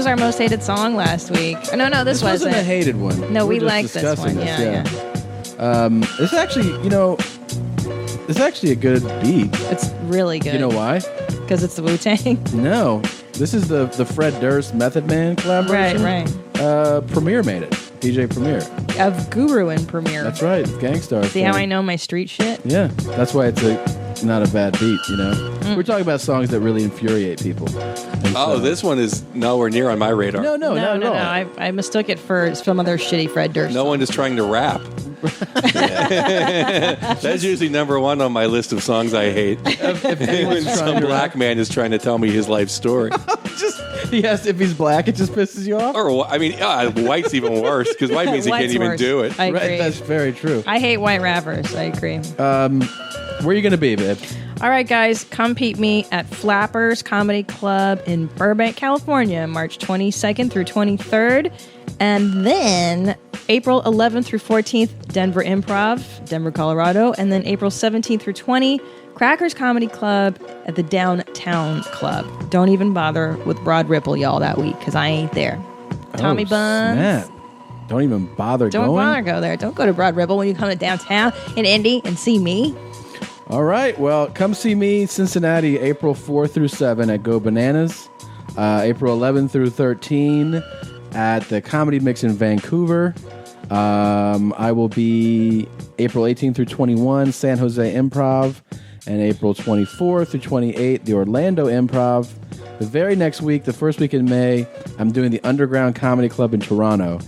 our most hated song last week. No, this wasn't a hated one. No, we just liked this one. Yeah. It's actually, it's actually a good beat. It's really good. You know why? Because it's the Wu-Tang. No, this is the Fred Durst Method Man collaboration. Right. Premier made it. DJ Premier. Of Guru and Premier. That's right. Gangstar. See how I know my street shit? Yeah. That's why it's not a bad beat, We're talking about songs that really infuriate people. This one is nowhere near on my radar. No, not at all. I mistook it for some other shitty Fred Durst. No one is trying to rap. That's usually number one on my list of songs I hate. When some black man is trying to tell me his life story. Yes, if he's black, it just pisses you off? Or, white's even worse, because white means he can't even do it. I agree. Right, that's very true. I hate white rappers. I agree. Where are you going to be, babe? All right, guys, come peep me at Flappers Comedy Club in Burbank, California, March 22nd through 23rd. And then April 11th through 14th, Denver Improv, Denver, Colorado. And then April 17th through 20th, Crackers Comedy Club at the Downtown Club. Don't even bother with Broad Ripple, y'all, that week, because I ain't there. Tommy Buns. Snap. Don't even bother going? Don't bother go there. Don't go to Broad Ripple when you come to downtown in Indy and see me. All right. Well, come see me, Cincinnati, April 4 through 7 at Go Bananas. April 11 through 13 at the Comedy Mix in Vancouver. I will be April 18 through 21, San Jose Improv. And April 24 through 28, the Orlando Improv. The very next week, the first week in May, I'm doing the Underground Comedy Club in Toronto.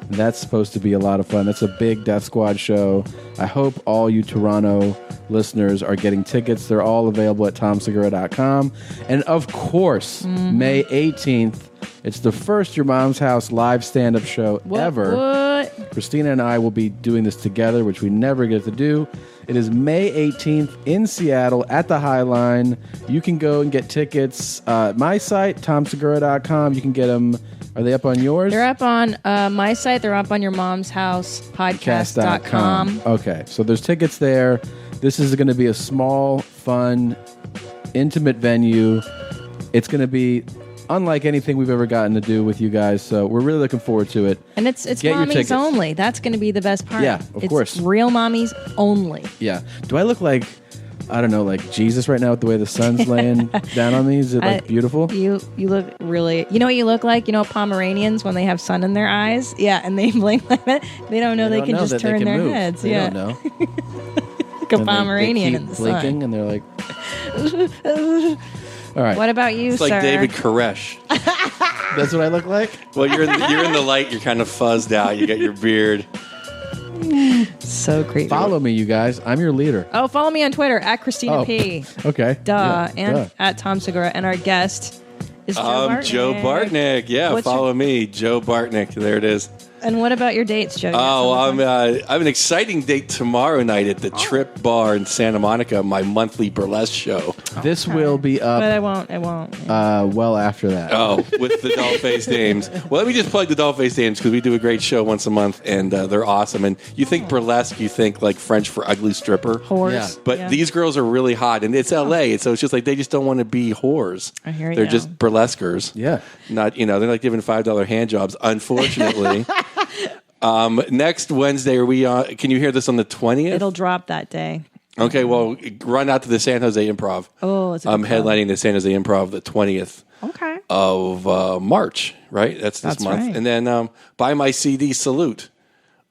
That's supposed to be a lot of fun. That's a big Death Squad show. I hope all you Toronto listeners are getting tickets. They're all available at tomsegura.com. And of course, May 18th, it's the first Your Mom's House live stand-up show ever. What? Christina and I will be doing this together, which we never get to do. It is May 18th in Seattle at the High Line. You can go and get tickets. My site, tomsegura.com. You can get them. Are they up on yours? They're up on my site. They're up on Your Mom's House podcast.com. Okay, so there's tickets there. This is going to be a small, fun, intimate venue. It's going to be unlike anything we've ever gotten to do with you guys, so we're really looking forward to it. And it's mommies only. That's going to be the best part. Yeah, of course. It's real mommies only. Yeah. Do I look like, I don't know, like Jesus right now with the way the sun's laying down on me? Is it beautiful? You look really, you know what you look like? You know Pomeranians when they have sun in their eyes? Yeah, and they blink like that. They don't know they can just turn their heads. They don't know. Like a Pomeranian in the sun. They keep blinking and they're like... All right. What about you, it's sir? like David Koresh. That's what I look like? Well, you're in the light. You're kind of fuzzed out. You got your beard. So creepy. Follow me, you guys. I'm your leader. Oh, follow me on Twitter at Christina P. Okay. And at Tom Segura. And our guest is Joe Bartnick. Joe Bartnick. Yeah, follow me, Joe Bartnick. There it is. And what about your dates, Joe? I have an exciting date tomorrow night at the Trip Bar in Santa Monica, my monthly burlesque show. This will be up. But it won't. Well after that. Oh, with the Dollface Dames. Well, let me just plug the Dollface Dames because we do a great show once a month, and they're awesome. And you think burlesque, you think like French for ugly stripper. Whores. Yeah. But these girls are really hot, and it's L.A., so it's just like they just don't want to be whores. I hear you. They're just burlesquers. Yeah. Not, they're not giving $5 hand jobs, unfortunately. Next Wednesday, are we can you hear this on the 20th? It'll drop that day. Okay, well, run out to the San Jose Improv. Oh, it's I'm headlining the San Jose Improv the 20th of March, right? That's this month. Right. And then buy my CD, Salute.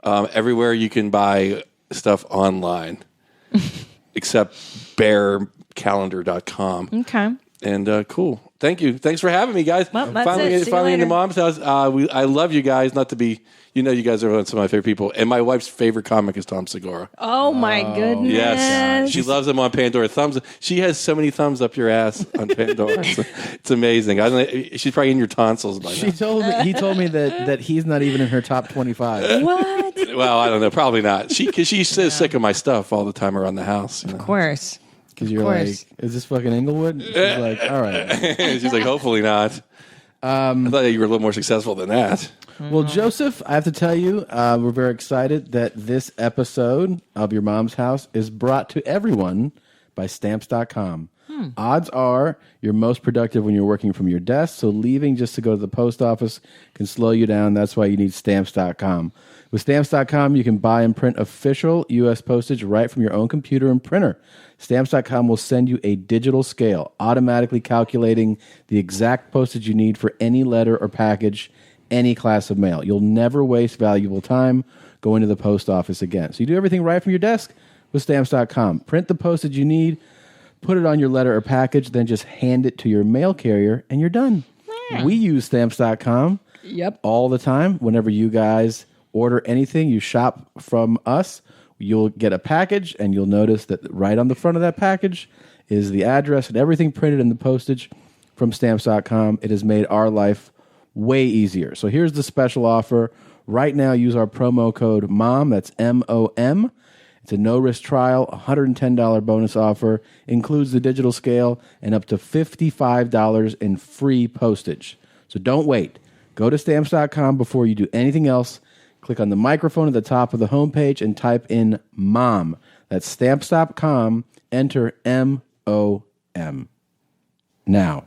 Everywhere you can buy stuff online, except bearcalendar.com. Okay. And cool. Thank you. Thanks for having me, guys. Well, that's it. See you Finally in later. the Mom's House. I love you guys. Not to be, you guys are some of my favorite people. And my wife's favorite comic is Tom Segura. Oh, my goodness. Yes. She loves him on Pandora. She has so many thumbs up your ass on Pandora. It's amazing. I don't know, she's probably in your tonsils by now. He told me that he's not even in her top 25. What? Well, I don't know. Probably not. Because she's so sick of my stuff all the time around the house. Of course. Because you're like, is this fucking Inglewood? She's like, all right. She's like, hopefully not. I thought you were a little more successful than that. Well, Joseph, I have to tell you, we're very excited that this episode of Your Mom's House is brought to everyone by Stamps.com. Odds are you're most productive when you're working from your desk, so leaving just to go to the post office can slow you down. That's why you need Stamps.com. With Stamps.com, you can buy and print official U.S. postage right from your own computer and printer. Stamps.com will send you a digital scale, automatically calculating the exact postage you need for any letter or package, any class of mail. You'll never waste valuable time going to the post office again. So you do everything right from your desk with Stamps.com. Print the postage you need, put it on your letter or package, then just hand it to your mail carrier, and you're done. We use Stamps.com all the time. Whenever you guys order anything, you shop from us, you'll get a package, and you'll notice that right on the front of that package is the address and everything printed in the postage from Stamps.com. It has made our life way easier. So here's the special offer. Right now, use our promo code MOM, that's MOM. It's a no-risk trial, $110 bonus offer, includes the digital scale, and up to $55 in free postage. So don't wait. Go to Stamps.com before you do anything else. Click on the microphone at the top of the homepage and type in MOM. That's Stamps.com. Enter MOM. Now.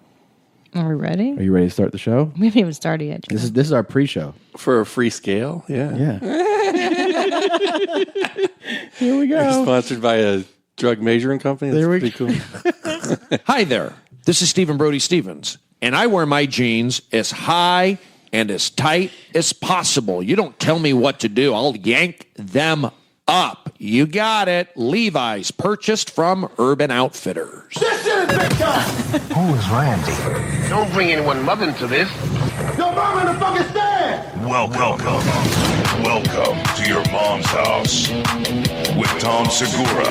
Are we ready? Are you ready to start the show? We haven't even started yet. This is our pre-show. For a free scale? Yeah. Here we go. We're sponsored by a drug measuring company. That's pretty cool. Hi there. This is Stephen Brody Stevens, and I wear my jeans as high and as tight as possible. You don't tell me what to do. I'll yank them up. You got it. Levi's, purchased from Urban Outfitters. This is big time! Who is Randy? Don't bring anyone mother into this. Your mom in the fucking stand! Welcome to your mom's house with Tom Segura.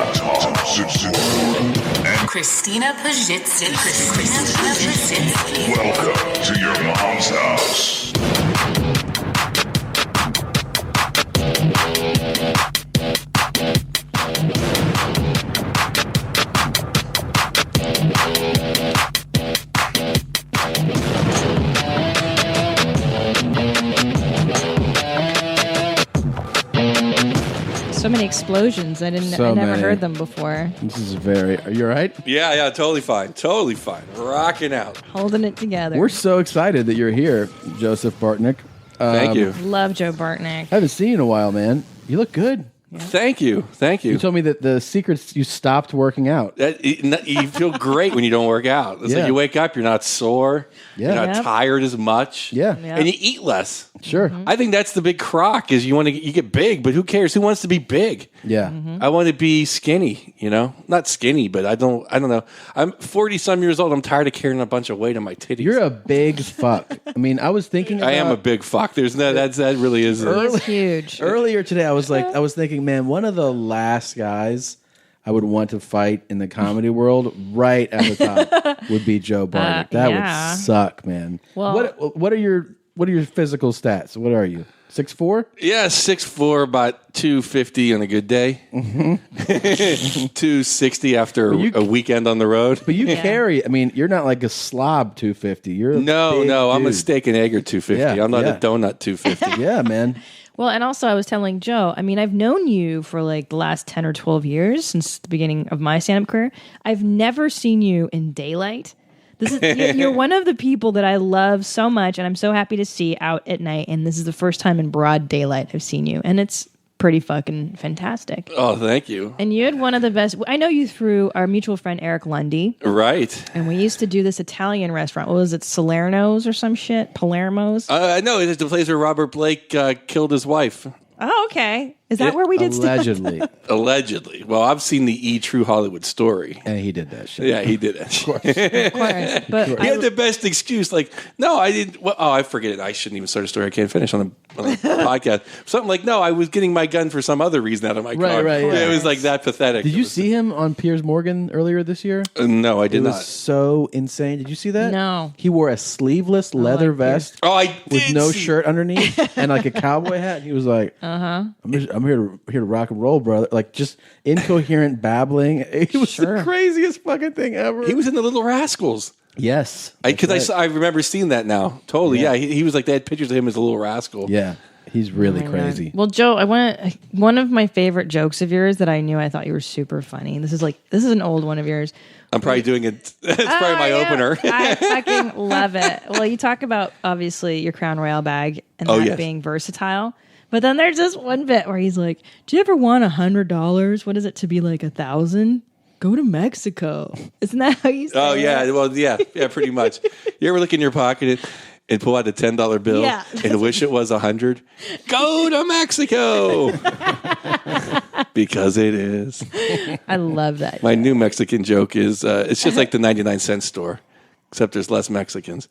And Christina Pajitsky. welcome to your mom's house. So many explosions. I never heard them before. This is are you all right? Yeah, totally fine. Totally fine. Rocking out. Holding it together. We're so excited that you're here, Joseph Bartnick. Thank you. Love Joe Bartnick. I haven't seen you in a while, man. You look good. Thank you. You told me that the secret's you stopped working out. You feel great when you don't work out. It's like you wake up, you're not sore, you're not tired as much, and you eat less. Sure. I think that's the big crock is you get big, but who cares? Who wants to be big? Yeah. I want to be skinny, not skinny, but I don't know. I'm 40 some years old. I'm tired of carrying a bunch of weight on my titties. You're a big fuck. I mean, I was thinking about, I am a big fuck. There's no, that really is. He's huge. Earlier today, I was thinking, man, one of the last guys I would want to fight in the comedy world right at the top would be Joe Bartnick. That would suck, man. Well, what are your physical stats? What are you? 6'4"? Yeah, 6'4", about 250 on a good day. 260 after a weekend on the road. But you carry, I mean, you're not like a slob 250. You're a big I'm a dude. steak and egg or 250. Yeah, I'm not a donut 250. Yeah, man. Well, and also I was telling Joe, I mean, I've known you for like the last 10 or 12 years since the beginning of my stand-up career. I've never seen you in daylight. You're one of the people that I love so much, and I'm so happy to see out at night. And this is the first time in broad daylight I've seen you, and it's pretty fucking fantastic. Oh, thank you. And you had one of the best. I know you through our mutual friend Eric Lundy, right? And we used to do this Italian restaurant. What was it, Salerno's or some shit? Palermo's? No, it's the place where Robert Blake killed his wife. Oh, okay. Is that where we did allegedly? Allegedly. Well, I've seen the True Hollywood Story, and he did that shit. Yeah, he did it. Of course. But he had the best excuse. Like, no, I didn't. Well, I forget it. I shouldn't even start a story I can't finish on a podcast. Something like, no, I was getting my gun for some other reason out of my car. Right. Yeah. It was like that pathetic. Did you see him on Piers Morgan earlier this year? No, I did not. It was so insane. Did you see that? No. He wore a sleeveless leather vest. Oh, I did with no shirt underneath and like a cowboy hat. And he was like, I'm here to rock and roll, brother. Like just incoherent babbling. It was the craziest fucking thing ever. He was in the Little Rascals. Yes, because I remember seeing that now. Totally, yeah. He was like, they had pictures of him as a little rascal. Yeah, he's really crazy. Well, Joe, one of my favorite jokes of yours that I thought you were super funny. This is an old one of yours. I'm probably doing it. It's probably my opener. I fucking love it. Well, you talk about, obviously, your Crown Royal bag and that being versatile. But then there's this one bit where he's like, do you ever want $100? What is it to be like 1,000? Go to Mexico. Isn't that how you say it? Oh, yeah. Well, yeah, pretty much. You ever look in your pocket and pull out a $10 bill and wish it was 100? Go to Mexico. Because it is. I love that. My new Mexican joke is, it's just like the 99-cent store, except there's less Mexicans.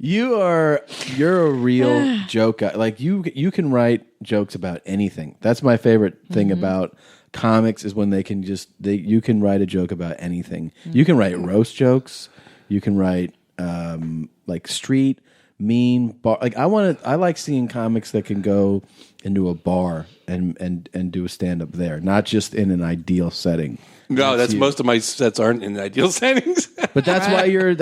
You're a real joke guy. Like you can write jokes about anything. That's my favorite thing about comics is when you can write a joke about anything. You can write roast jokes. You can write like street mean bar. Like I like seeing comics that can go into a bar and do a stand up there, not just in an ideal setting. No, that's most of my sets aren't in ideal settings. But that's why your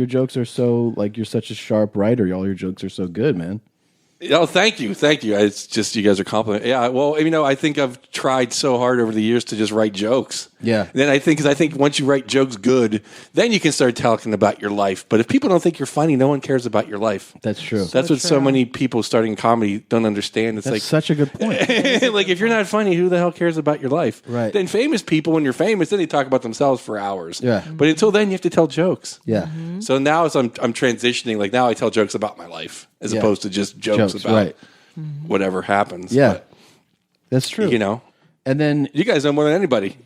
jokes are so like you're such a sharp writer. All your jokes are so good, man. Oh, thank you. It's just you guys are complimenting. Yeah, well, I think I've tried so hard over the years to just write jokes. Yeah. And then I think once you write jokes good, then you can start talking about your life. But if people don't think you're funny, no one cares about your life. That's true. That's what so many people starting comedy don't understand. It's That's such a good point. like if you're not funny, who the hell cares about your life? Right. Then famous people, when you're famous, then they talk about themselves for hours. Yeah. But until then, you have to tell jokes. Yeah. So now as I'm transitioning, like now I tell jokes about my life as opposed to just jokes about whatever happens. Yeah. But, that's true. And then you guys know more than anybody,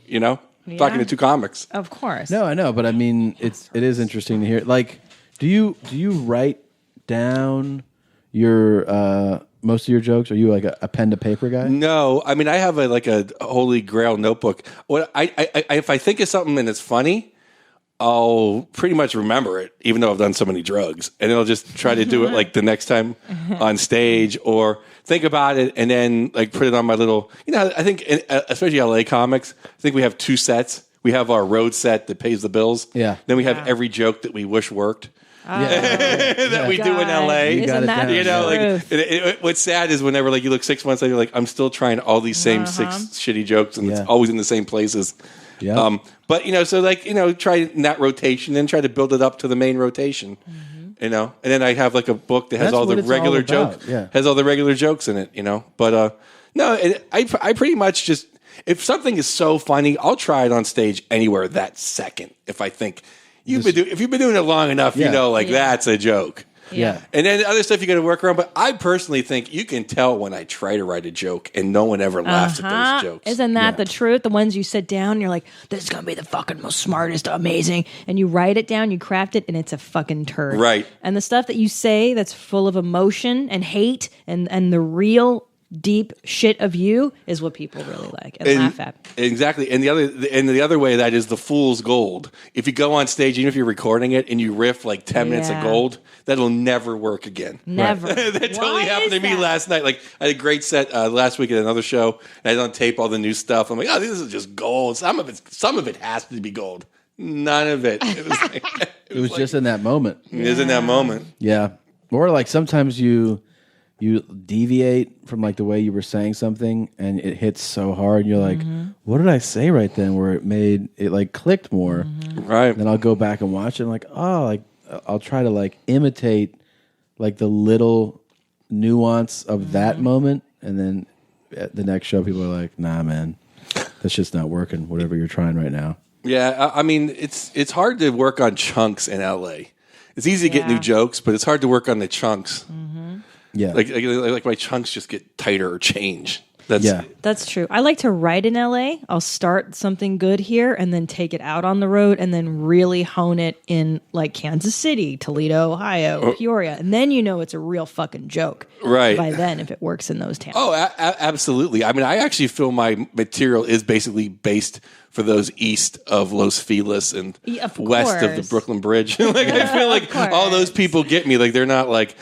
talking to two comics. Of course. No, I know, but I mean, it is interesting to hear. Like, do you write down your most of your jokes? Are you like a pen to paper guy? No, I mean I have a holy grail notebook. What I if I think of something and it's funny, I'll pretty much remember it, even though I've done so many drugs, and I'll just try to do it like the next time on stage, or think about it and then like put it on my little. I think especially LA comics, I think we have two sets. We have our road set that pays the bills. Yeah. Then we have every joke that we wish worked. That we do in LA. Isn't that the truth? What's sad is whenever you look 6 months later, you're like, I'm still trying all these same six shitty jokes, and it's always in the same places. Yeah. But try in that rotation and try to build it up to the main rotation. And then I have like a book that has all the regular jokes. Yeah. Has all the regular jokes in it. But no, I pretty much just, if something is so funny, I'll try it on stage anywhere that second. If I think if you've been doing it long enough, that's a joke. Yeah. And then other stuff you got to work around. But I personally think you can tell when I try to write a joke and no one ever laughs at those jokes. Isn't that the truth? The ones you sit down and you're like, this is going to be the fucking most smartest, amazing. And you write it down, you craft it, and it's a fucking turd. Right. And the stuff that you say that's full of emotion and hate and the real deep shit of you is what people really like and laugh at. Exactly. And the other way of that is the fool's gold. If you go on stage, even if you're recording it and you riff like 10 minutes of gold, that'll never work again. Never. That totally happened to me last night. Like I had a great set last week at another show, and I had on tape all the new stuff. I'm like, oh, this is just gold. Some of it has to be gold. None of it. It was just in that moment. It is in that moment. Yeah. Or like sometimes you deviate from like the way you were saying something and it hits so hard and you're like, what did I say right then where it like clicked more? Right. Then I'll go back and watch it and like, I'll try to like imitate like the little nuance of that moment, and then at the next show people are like, nah man, that's just not working, whatever you're trying right now. Yeah, I mean it's hard to work on chunks in LA. It's easy to get new jokes, but it's hard to work on the chunks. Yeah, like my chunks just get tighter or change. That's true. I like to write in LA. I'll start something good here and then take it out on the road and then really hone it in like Kansas City, Toledo, Ohio, Peoria. And then it's a real fucking joke. Right. By then, if it works in those towns. Oh, absolutely. I mean, I actually feel my material is basically based for those east of Los Feliz and west of the Brooklyn Bridge. I feel like all those people get me. Like they're not like,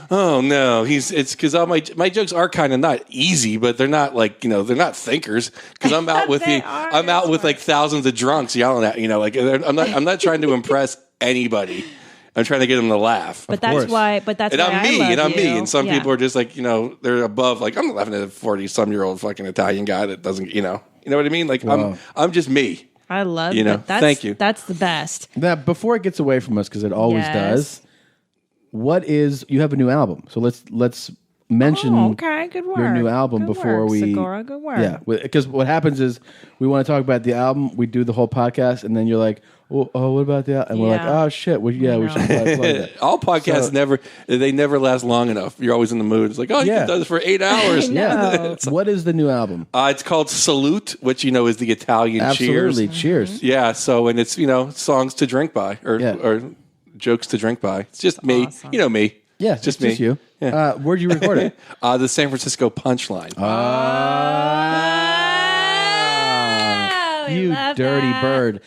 oh no, it's because all my jokes are kind of not easy, but they're not like they're not thinkers. Because I'm out with with like thousands of drunks yelling at I'm not trying to impress anybody. I'm trying to get them to laugh. But that's why. And I'm me. And some people are just like they're above. Like I'm laughing at a 40-some-year-old fucking Italian guy that doesn't You know what I mean? Like I'm just me. I love you know. that. Thank you. That's the best. Now, before it gets away from us, because it always does. You have a new album, so let's mention okay, good work. your new album good before work, we Segura, good work. Yeah, because what happens is we want to talk about the album, we do the whole podcast, and then you're like, oh, what about the album? And we're like, oh shit, we should probably play that. All podcasts never last long enough. You're always in the mood. It's like, you can do this for 8 hours. What is the new album? It's called Salute, which is the Italian Absolutely, cheers. cheers. Yeah, so and it's songs to drink by or jokes to drink by. It's just me. Awesome. You know me. Yeah, it's just me. You. Yeah. Where'd you record it? The San Francisco Punchline. You dirty bird.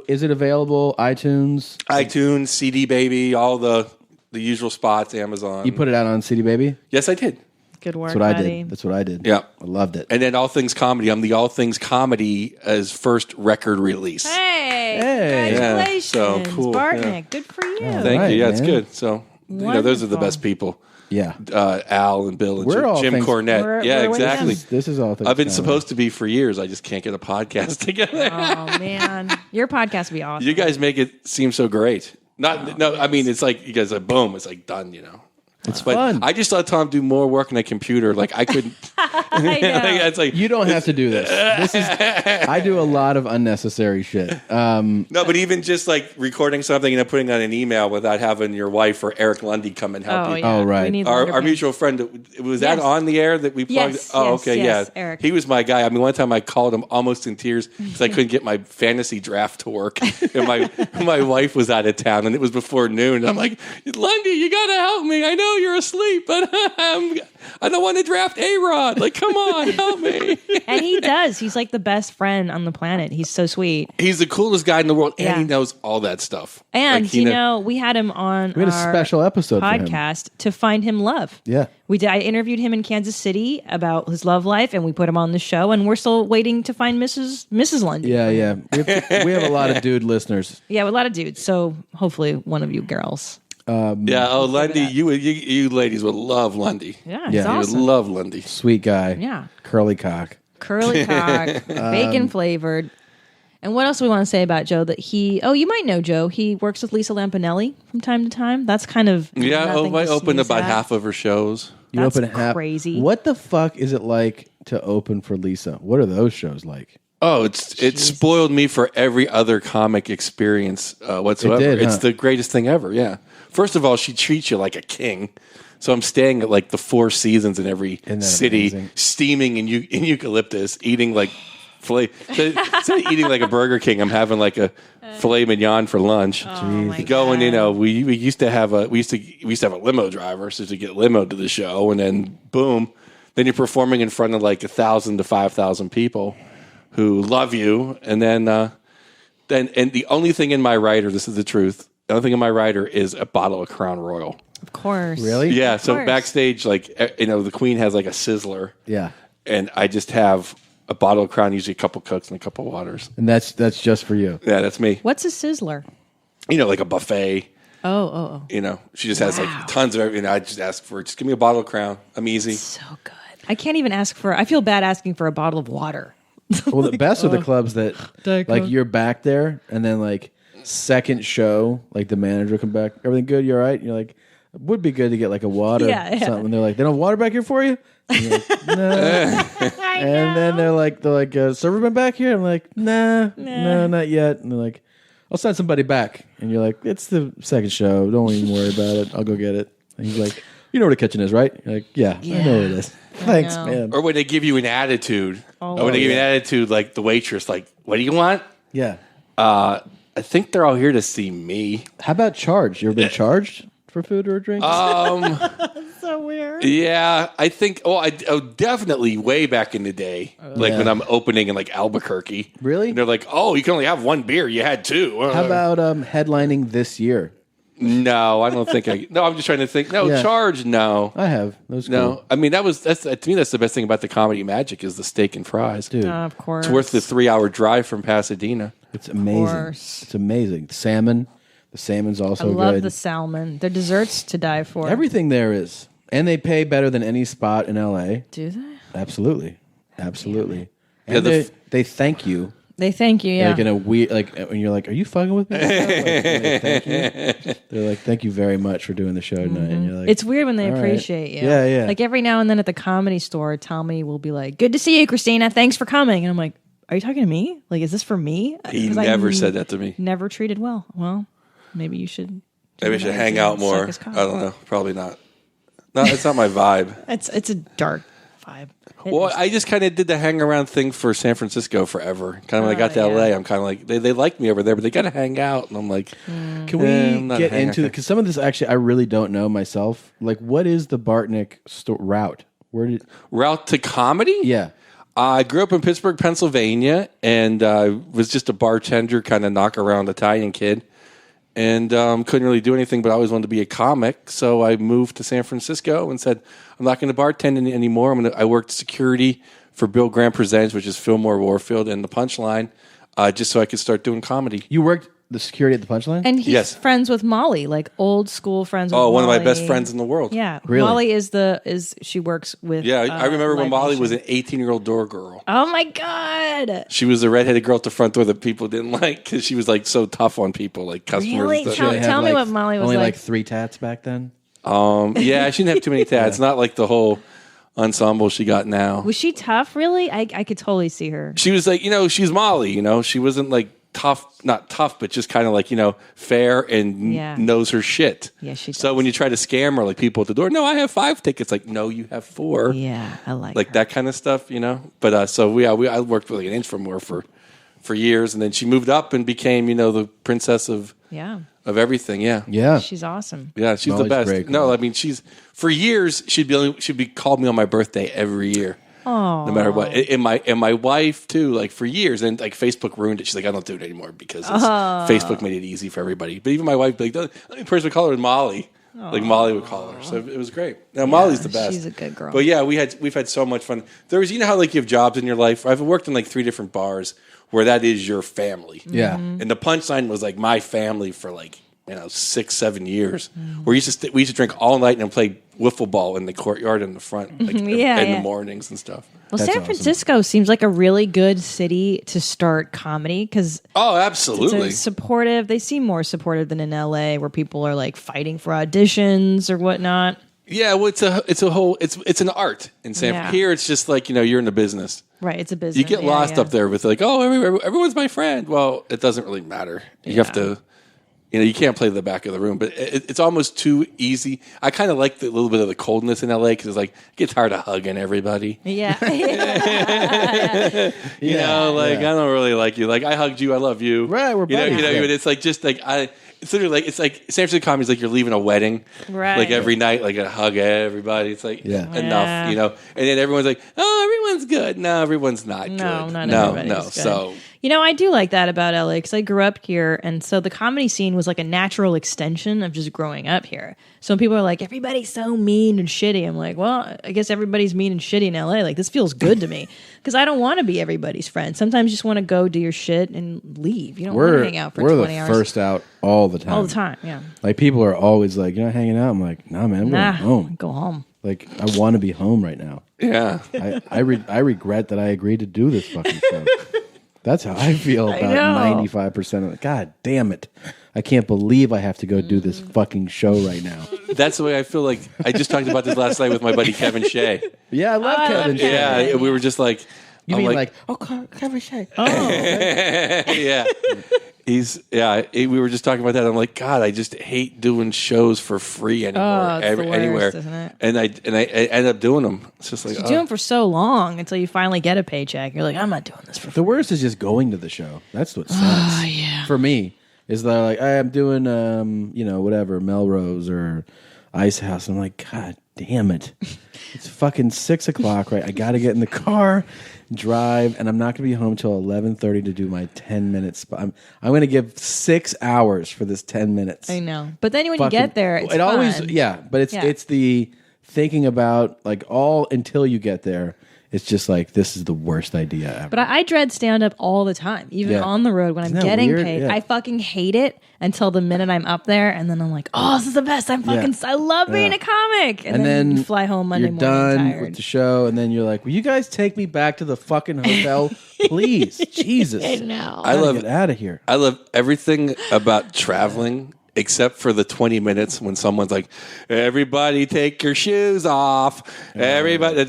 Is it available? iTunes, CDbaby, all the usual spots. Amazon. You put it out on CDbaby? Yes, I did. Good work. That's what I did. Yeah, I loved it. And then All Things Comedy. I'm the All Things Comedy as first record release. Hey, congratulations, so cool. Bartnick. Yeah. Good for you. Thank you. Yeah, it's good. So Wonderful. those are the best people. Yeah, Al and Bill and Jim Cornette. We're exactly. This is all things. I've been supposed to be for years. I just can't get a podcast together. Oh man, your podcast would be awesome. You guys make it seem so great. I mean, it's like you guys are boom. It's like done. It's fun. I just let Tom do more work on a computer. Like I couldn't. I know. It's like you don't have to do this. I do a lot of unnecessary shit. No, but even just like recording something and putting on an email without having your wife or Eric Lundy come and help you. Yeah. Oh, right. Our mutual friend, was that on the air that we plugged? Yes, Eric. He was my guy. I mean, one time I called him almost in tears because I couldn't get my fantasy draft to work. And my wife was out of town and it was before noon. And I'm like, Lundy, you got to help me. I know you're asleep, but I don't want to draft A-Rod. Like, come on, help me. And he does. He's like the best friend on the planet. He's so sweet. He's the coolest guy in the world, and he knows all that stuff. And we had him on. We had a special episode podcast to find him love. Yeah, we did. I interviewed him in Kansas City about his love life, and we put him on the show. And we're still waiting to find Mrs. Lundy. Yeah. We have a lot of dude listeners. Yeah, a lot of dudes. So hopefully, one of you girls. Lundy, you ladies would love Lundy. Yeah, he's awesome. You would love Lundy. Sweet guy. Yeah. Curly cock, bacon flavored. And what else do we want to say about Joe? That you might know Joe. He works with Lisa Lampanelli from time to time. That's kind of I opened about half of her shows. That's crazy. What the fuck is it like to open for Lisa? What are those shows like? Oh, it spoiled me for every other comic experience whatsoever. It's the greatest thing ever. Yeah. First of all, she treats you like a king. So I'm staying at like the Four Seasons in every city, amazing? Steaming in eucalyptus, eating like filet. Instead of eating like a Burger King, I'm having like a filet mignon for lunch. Going, we used to have a limo driver, so to get limo to the show, and then boom, then you're performing in front of like 1,000 to 5,000 people who love you, and then the only thing in my rider, this is the truth. The only thing in my rider is a bottle of Crown Royal. Of course. Really? Yeah. So backstage, the Queen has like a sizzler. Yeah. And I just have a bottle of Crown, usually a couple Cokes and a couple waters. And that's just for you. Yeah, that's me. What's a sizzler? Like a buffet. Oh. She just has like tons of everything. I just ask for just give me a bottle of Crown. I'm easy. So good. I can't even I feel bad asking for a bottle of water. Well, the best are the clubs that like you're back there and then like second show, like the manager come back, everything good, you all right? And you're like, it would be good to get like a water or something. And they're like, they don't have water back here for you? And you're like, no. And then they're like, server been back here? I'm like, no, not yet. And they're like, I'll send somebody back. And you're like, it's the second show. Don't even worry about it. I'll go get it. And he's like, you know where the kitchen is, right? You're like, yeah, I know where it is. Thanks, man. Or when they give you an attitude. Like the waitress, like, what do you want? Yeah. I think they're all here to see me. How about charge? You ever been charged for food or a drink? So weird. Yeah, I think. Definitely way back in the day, when I'm opening in like Albuquerque. Really? And they're like, oh, you can only have one beer. You had two. How about headlining this year? No, I don't think I. No, I'm just trying to think. No, charge. No, I have. Those no. Cool. I mean, that's to me. That's the best thing about the Comedy Magic is the steak and fries, dude. Of course, it's worth the 3-hour drive from Pasadena. It's amazing. It's amazing. Salmon. The salmon's also good. I love the salmon. They're desserts to die for. Everything there is, and they pay better than any spot in LA. Do they? Absolutely. And they thank you. They thank you, yeah. Like in a weird, and you're like, "Are you fucking with me?" Thank you. They're like, "Thank you very much for doing the show tonight." And you're like, it's weird when they appreciate you. Yeah, yeah. Like every now and then at the Comedy Store, Tommy will be like, "Good to see you, Christina. Thanks for coming." And I'm like, "Are you talking to me? Like, is this for me?" He never said that to me. Never treated well. Well, maybe you should. Maybe I should hang out more. I don't know. Probably not. No, it's not my vibe. It's a dark vibe. Well, I just kind of did the hang around thing for San Francisco forever. Kind of when I got to LA, I'm kind of like, they like me over there, but they got to hang out. And I'm like, can we get into it? Because some of this actually I really don't know myself. Like, what is the Bartnick route? Route to comedy? Yeah. I grew up in Pittsburgh, Pennsylvania, and was just a bartender, kind of knock around Italian kid. And couldn't really do anything, but I always wanted to be a comic. So I moved to San Francisco and said, I'm not going to bartend anymore. I worked security for Bill Graham Presents, which is Fillmore Warfield, and the Punchline, just so I could start doing comedy. You worked the security at the Punchline? And he's friends with Molly, like old school friends with Molly. Oh, one of my best friends in the world. Yeah. Really? Molly she works with I remember when Molly was an 18-year-old door girl. Oh my God. She was the redheaded girl at the front door that people didn't like because she was like so tough on people, like customers. Really? And stuff. Tell me what Molly was only like. Like 3 tats back then? Yeah, she didn't have too many tats. Not like the whole ensemble she got now. Was she tough, really? I could totally see her. She was like, she's Molly, she wasn't like tough, not tough, but just kind of like, fair and knows her shit. Yeah, she does. So when you try to scam her, like people at the door, no, I have 5 tickets. Like, no, you have 4. Yeah, I like her. that kind of stuff, But I worked with like an inch from her for years, and then she moved up and became, the princess of everything. Yeah, Yeah. She's awesome. yeah, she's Molly's the best. great. No, I mean for years she'd be called me on my birthday every year. Oh, No matter what, and my wife too. Like for years, and like Facebook ruined it. She's like, I don't do it anymore because Facebook made it easy for everybody. But even my wife, would be like, the only person would call her Molly. Like Molly would call her, so it was great. Now Molly's the best. She's a good girl. But yeah, we've had so much fun. There was, how like you have jobs in your life. I've worked in like 3 different bars where that is your family. Yeah. And the Punchline was like my family for like 6-7 years. We used to drink all night and play wiffle ball in the courtyard in the front, like in the mornings and stuff. Well, That's San awesome. Francisco seems like a really good city to start comedy because Absolutely. it's supportive. They seem more supportive than in LA, where people are like fighting for auditions or whatnot. Yeah, well, it's an art in San. Here, it's just like you're in the business. Right, it's a business. You get lost up there with like, everyone's my friend. Well, it doesn't really matter. You have to. You can't play the back of the room, but it's almost too easy. I kind of like the little bit of the coldness in LA because it's like, I get tired of hugging everybody. Yeah. I don't really like you. Like, I hugged you, I love you. Right, we're buddies. But it's like, just like, it's literally like, it's like San Francisco comedy is like you're leaving a wedding. Right. Like every night, like I hug everybody. It's like, enough, And then everyone's like, oh, everyone's good. No, everyone's not good. Not everybody's good. So. I do like that about LA because I grew up here, and so the comedy scene was like a natural extension of just growing up here. So when people are like, everybody's so mean and shitty, I'm like, well, I guess everybody's mean and shitty in LA. Like, this feels good to me because I don't want to be everybody's friend. Sometimes you just want to go do your shit and leave. You don't want to hang out for 20 hours. We're the first out all the time. All the time, yeah. Like, people are always like, you're not hanging out? I'm like, nah, man, I'm going home. Go home. Like, I want to be home right now. Yeah. I regret that I agreed to do this fucking show. That's how I feel about 95% of it. God damn it. I can't believe I have to go do this fucking show right now. That's the way I feel like. I just talked about this last night with my buddy Kevin Shea. Yeah, I love Kevin Shea. Yeah, we were just like... You mean like Kevin Shea. Oh. Yeah. We were just talking about that. I'm like, God, I just hate doing shows for free anymore, it's the worst, anywhere. isn't it? And I end up doing them. It's just like You do them for so long until you finally get a paycheck. You're like, I'm not doing this for free. The worst is just going to the show. That's what sucks. For me, is that like I'm doing whatever, Melrose or Ice House. And I'm like, God damn it. It's fucking 6 o'clock, right? I gotta get in the car, drive, and I'm not gonna be home till 11:30 to do my 10-minute spot. I'm gonna give 6 hours for this 10 minutes. I know. But then when you get there, it's always fun. but it's the thinking about like all until you get there. it's just like, this is the worst idea ever. But I dread stand-up all the time, even on the road when I'm getting paid. Yeah. I fucking hate it until the minute I'm up there, and then I'm like, oh, this is the best. I love being a comic. And then you fly home Monday morning done tired. with the show, and then you're like, will you guys take me back to the fucking hotel? Please. Jesus. I know. I love get out of here. I love everything about traveling except for the 20 minutes when someone's like, everybody take your shoes off. Everybody,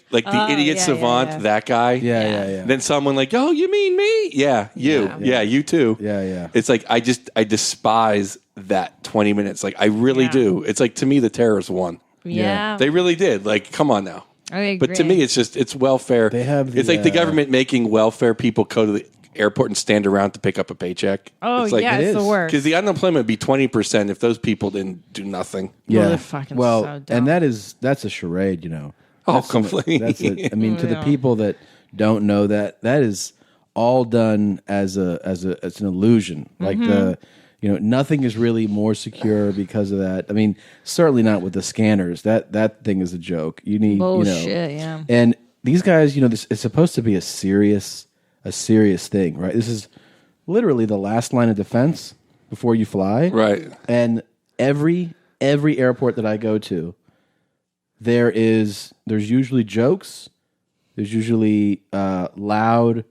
like the idiot savant, that guy. Yeah. Then someone like, oh, you mean me? Yeah, you. Yeah, you too. Yeah. It's like, I despise that 20 minutes. Like, I really do. It's like, to me, the terrorists won. Yeah. They really did. Like, come on now. I agree. But to me, it's welfare. It's like the government making welfare people go to the airport and stand around to pick up a paycheck. Oh, it's like, it's the worst. Because the unemployment would be 20% if those people didn't do nothing. Yeah. they're fucking so dumb. And that's a charade, you know. Oh, completely. I mean, to the people that don't know that is all done as an illusion. Like nothing is really more secure because of that. I mean, certainly not with the scanners. That thing is a joke. You need bullshit, yeah. And these guys, this it's supposed to be a serious thing, right? This is literally the last line of defense before you fly. Right. And every airport that I go to, there's usually jokes. There's usually loud,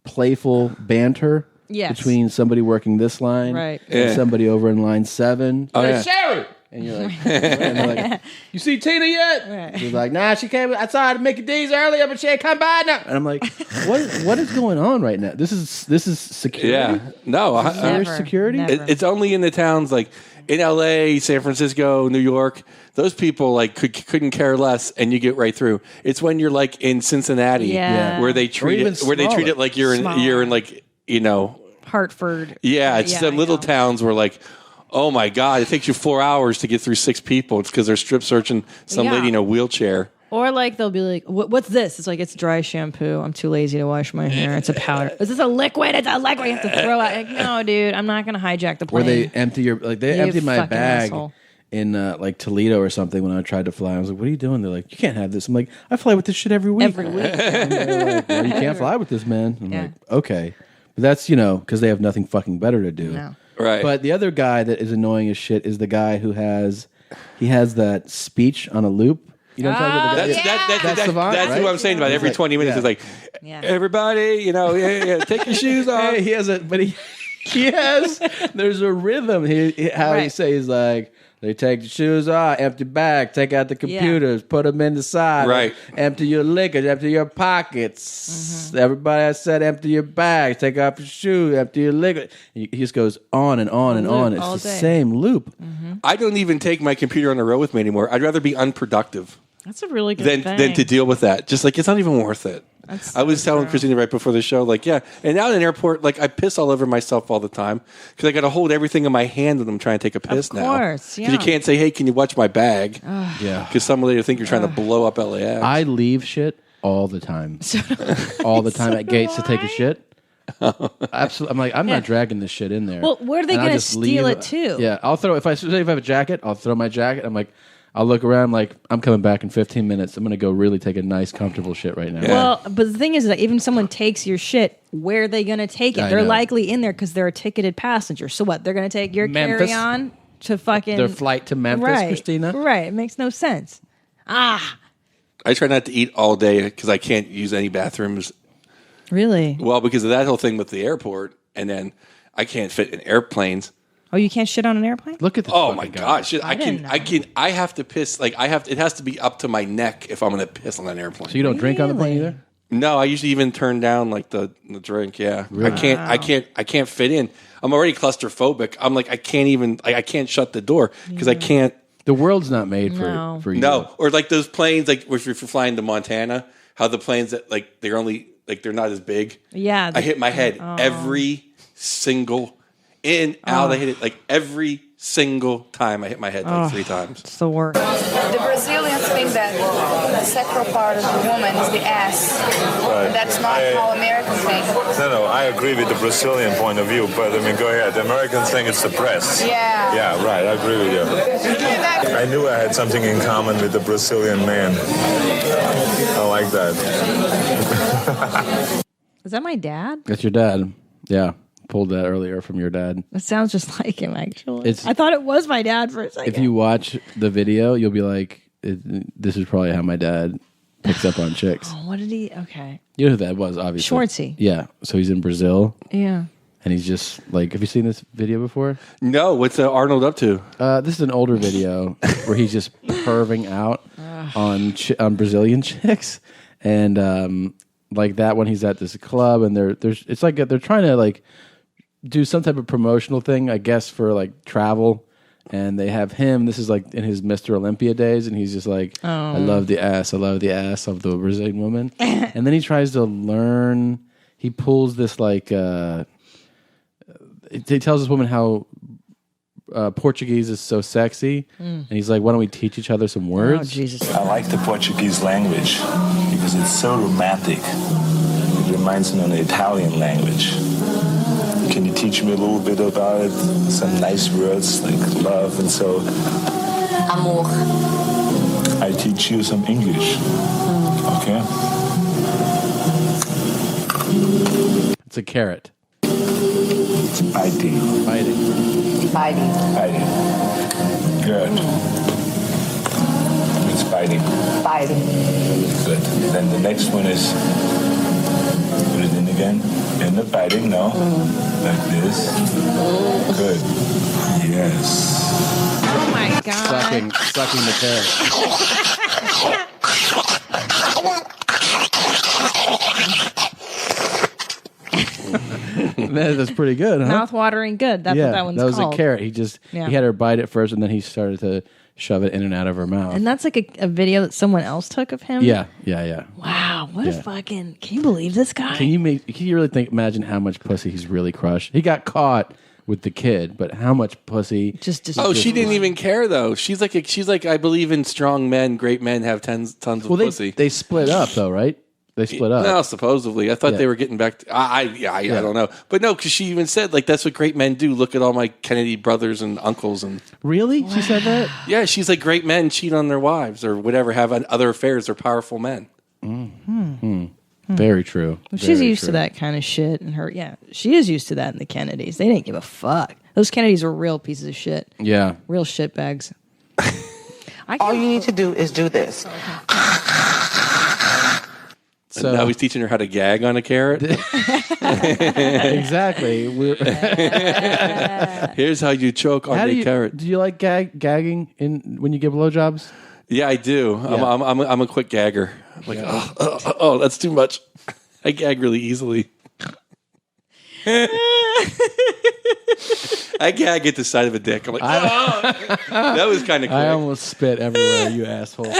playful banter between somebody working this line and somebody over in line 7. Oh, yeah. Sherry! And you're like, and they're like, you see Tina yet? Right. She's like, nah, she came. I saw her at Mickey D's earlier, but she ain't come by now. And I'm like, what is going on right now? This is security. Yeah, no, security. It's only in the towns like in L.A., San Francisco, New York. Those people like couldn't care less, and you get right through. It's when you're like in Cincinnati, where they treat it like you're in like Hartford. Yeah, it's the little towns where like, oh my God, it takes you 4 hours to get through 6 people. It's because they're strip searching some lady in a wheelchair. Or like they'll be like, what's this? It's like, it's dry shampoo. I'm too lazy to wash my hair. It's a powder. Is this a liquid? It's a liquid. You have to throw out. Like, no, dude, I'm not going to hijack the plane. Or they empty they emptied my bag in like Toledo or something when I tried to fly. I was like, what are you doing? They're like, you can't have this. I'm like, I fly with this shit every week. Every week. And they're like, well, you can't fly with this, man. I'm like, okay. But that's, because they have nothing fucking better to do. No. Right. But the other guy that is annoying as shit is the guy who has that speech on a loop. You know what I'm talking about? That's right? what I'm saying about every 20 minutes. It's like, everybody, take your shoes off. Hey, there's a rhythm. He says like, they take the shoes off, empty bag, take out the computers, put them in the side, right? Empty your liquor, empty your pockets. Everybody, I said, empty your bags, take off your shoes, empty your liquor. He just goes on and on and on. It's the same loop. I don't even take my computer on the road with me anymore. I'd rather be unproductive. That's a really good thing. Than to deal with that. Just like, it's not even worth it. I was telling Christina right before the show, like, and now in an airport, like, I piss all over myself all the time because I got to hold everything in my hand when I'm trying to take a piss now. Of course, because you can't say, hey, can you watch my bag? Because somebody will think you're trying to blow up LAX. I leave shit all the time. All the time at gates to take a shit. Absolutely. I'm like, I'm not dragging this shit in there. Well, where are they going to steal it to? Yeah, I'll throw, if I have a jacket, I'll throw my jacket. I'm like, I'll look around, I'm like, I'm coming back in 15 minutes. I'm going to go really take a nice, comfortable shit right now. Yeah. Well, but the thing is that even if someone takes your shit, where are they going to take it? They're likely in there because they're a ticketed passenger. So what? They're going to take your carry-on to fucking... Their flight to Memphis, Christina? Right. It makes no sense. I try not to eat all day because I can't use any bathrooms. Really? Well, because of that whole thing with the airport. And then I can't fit in airplanes. Oh, you can't shit on an airplane? Look at this. Oh my gosh. I have to piss. Like, it has to be up to my neck if I'm going to piss on an airplane. So you don't drink on the plane either? No, I usually even turn down like the drink. Yeah. Really? I can't fit in. I'm already claustrophobic. I'm like, I can't shut the door because I can't. The world's not made for you. No. Or like those planes, like if you're flying to Montana, how the planes that like, they're only like, they're not as big. Yeah. I hit my head every single out. I hit it like every single time. I hit my head like 3 times. It's the worst. The Brazilians think that the sacral part of the woman is the ass. Right. That's not how Americans think. No, I agree with the Brazilian point of view, but I mean, go ahead. The Americans think it's the breast. Yeah. Yeah, right. I agree with you. I knew I had something in common with the Brazilian man. I like that. Is that my dad? That's your dad. Yeah. Pulled that earlier from your dad. It sounds just like him, actually. It's- I thought it was my dad for a second. If you watch the video, you'll be like, this is probably how my dad picks up on chicks. Oh, what did he? Okay. You know who that was, obviously. Schwartzy. Yeah. So he's in Brazil. Yeah. And he's just like, have you seen this video before? No, what's Arnold up to? This is an older video where he's just perving out on Brazilian chicks. And like that when he's at this club and it's like they're trying to like do some type of promotional thing, I guess, for like travel. And they have him. This is like in his Mr. Olympia days, and he's just like, I love the ass of the Brazilian woman. And then he tries to learn. He pulls this like, he tells this woman how Portuguese is so sexy, and he's like, why don't we teach each other some words? Oh, Jesus. I like the Portuguese language because it's so romantic. It reminds me of the Italian language. Can you teach me a little bit about it? Some nice words like love and so. Amor. I teach you some English. Okay? It's a carrot. It's biting. Biting. Good. It's biting. Good. Then the next one is, put it in again. In the biting, no. Like this. Good. Yes. Oh, my God. Sucking the carrot. Man, that's pretty good, huh? Mouth-watering good. That's what that one's called. That was called. a carrot. He had her bite it first, and then he started to shove it in and out of her mouth. And that's like a video that someone else took of him? Yeah. Wow, what a fucking... Can you believe this guy? Can you really imagine how much pussy he's really crushed? He got caught with the kid, but how much pussy? She didn't even care though. She's like, I believe in strong men, great men have tons of pussy. They split up though, right? They split up. No, supposedly. I thought they were getting back to... I don't know. But no, because she even said, like, that's what great men do. Look at all my Kennedy brothers and uncles. And Really? Wow. She said that? Yeah, she's like, great men cheat on their wives or whatever, have other affairs. They're powerful men. Very true. Well, she's used to that kind of shit. And she is used to that in the Kennedys. They didn't give a fuck. Those Kennedys were real pieces of shit. Yeah. Real shit bags. All you need to do is do this. So now he's teaching her how to gag on a carrot. Exactly. Here's how you choke on a carrot. Do you like gagging when you give blowjobs? Yeah, I do. Yeah. I'm a quick gagger. Like, oh, that's too much. I gag really easily. I gag at the side of a dick. I'm like, that was kind of quick. I almost spit everywhere, you asshole.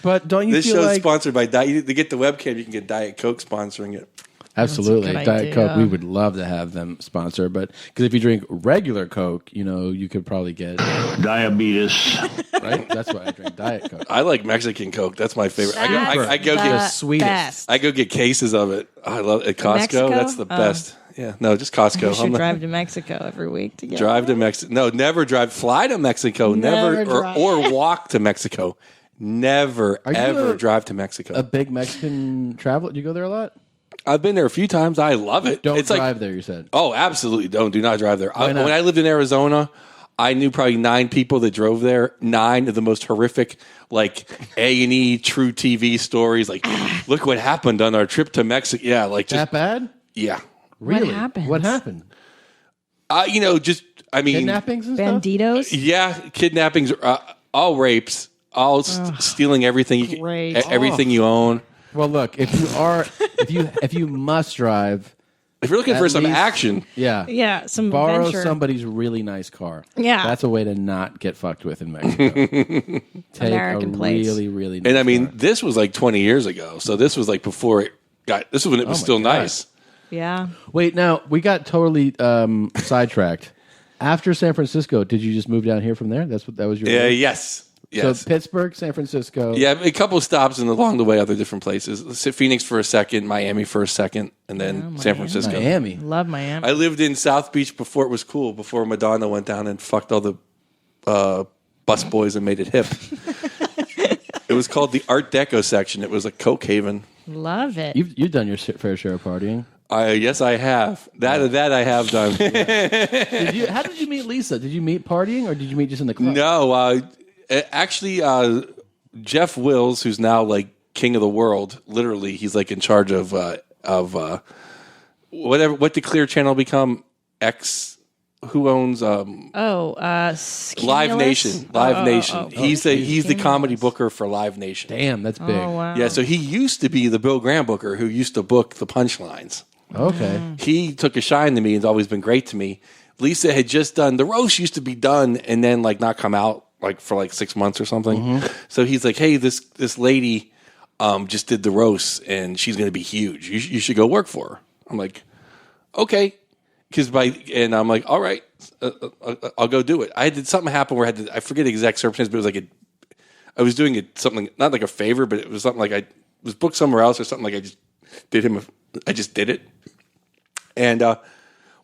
But don't you this feel show's like... sponsored by Diet. To get the webcam, you can get Diet Coke sponsoring it. Absolutely. Diet idea. Coke, we would love to have them sponsor, but because if you drink regular Coke, you could probably get diabetes. Right? That's why I drink Diet Coke. I like Mexican Coke. That's my favorite. I go the get sweetest. I go get cases of it. I love it at Costco. Mexico? That's the best. Yeah, no, just Costco. You should drive to Mexico every week to get drive to Mexico. No, never drive. Fly to Mexico. Never or walk to Mexico. Never ever drive to Mexico. A big Mexican traveler? Do you go there a lot? I've been there a few times. I love it. Don't drive there, you said. Oh, absolutely. Do not drive there. Why not? When I lived in Arizona, I knew probably 9 people that drove there. 9 of the most horrific, like A&E true TV stories. Like, look what happened on our trip to Mexico. Yeah, like just that bad? Yeah. Really? What happened? Kidnappings and stuff? Banditos? Yeah, kidnappings, all rapes, all stealing everything everything you own. Well, look, if you must drive, if you're looking for some action, yeah, some borrow adventure. somebody's really nice car. Yeah, that's a way to not get fucked with in Mexico. Take American place. Really, really nice and I mean, car. this was like 20 years ago, so this was like before it got. This was when it was still nice. Yeah. Wait, now we got totally sidetracked. After San Francisco, did you just move down here from there? That was your. Yes. So Pittsburgh, San Francisco. Yeah, a couple of stops and along the way, other different places. Phoenix for a second, Miami for a second, and then San Francisco. Miami. Love Miami. I lived in South Beach before it was cool, before Madonna went down and fucked all the bus boys and made it hip. It was called the Art Deco section. It was a Coke haven. Love it. You've done your fair share of partying. Yes, I have. That I have done. How did you meet Lisa? Did you meet partying, or did you meet just in the club? No, actually, Jeff Wills, who's now like king of the world, literally, he's like in charge of whatever. What did Clear Channel become? Who owns Live Nation? Live Nation. He's the comedy booker for Live Nation. Damn, that's big. Oh, wow. Yeah, so he used to be the Bill Graham booker who used to book the punchlines. Okay. He took a shine to me and has always been great to me. Lisa had just done the roast used to be done and then like not come out like for like 6 months or something. So he's like, hey, this lady just did the roast and she's going to be huge. You should go work for her. I'm like, okay. And I'm like, all right, I'll go do it. I did something happen where I forget the exact circumstance, but it was like I was doing something, not like a favor, but it was something like I was booked somewhere else or something like I just did it. And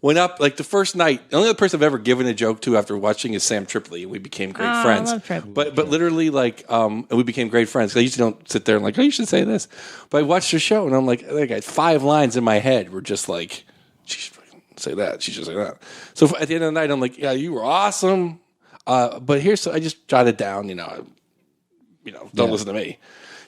went up like the first night. The only other person I've ever given a joke to after watching is Sam Tripoli, and we became great friends. I love Tripoli. But literally like and we became great friends. I usually don't sit there and like, oh, you should say this. But I watched her show and I'm like, I got 5 lines in my head were just like, she should say that. She should say that. So at the end of the night, I'm like, yeah, you were awesome. But I just jotted down, don't listen to me.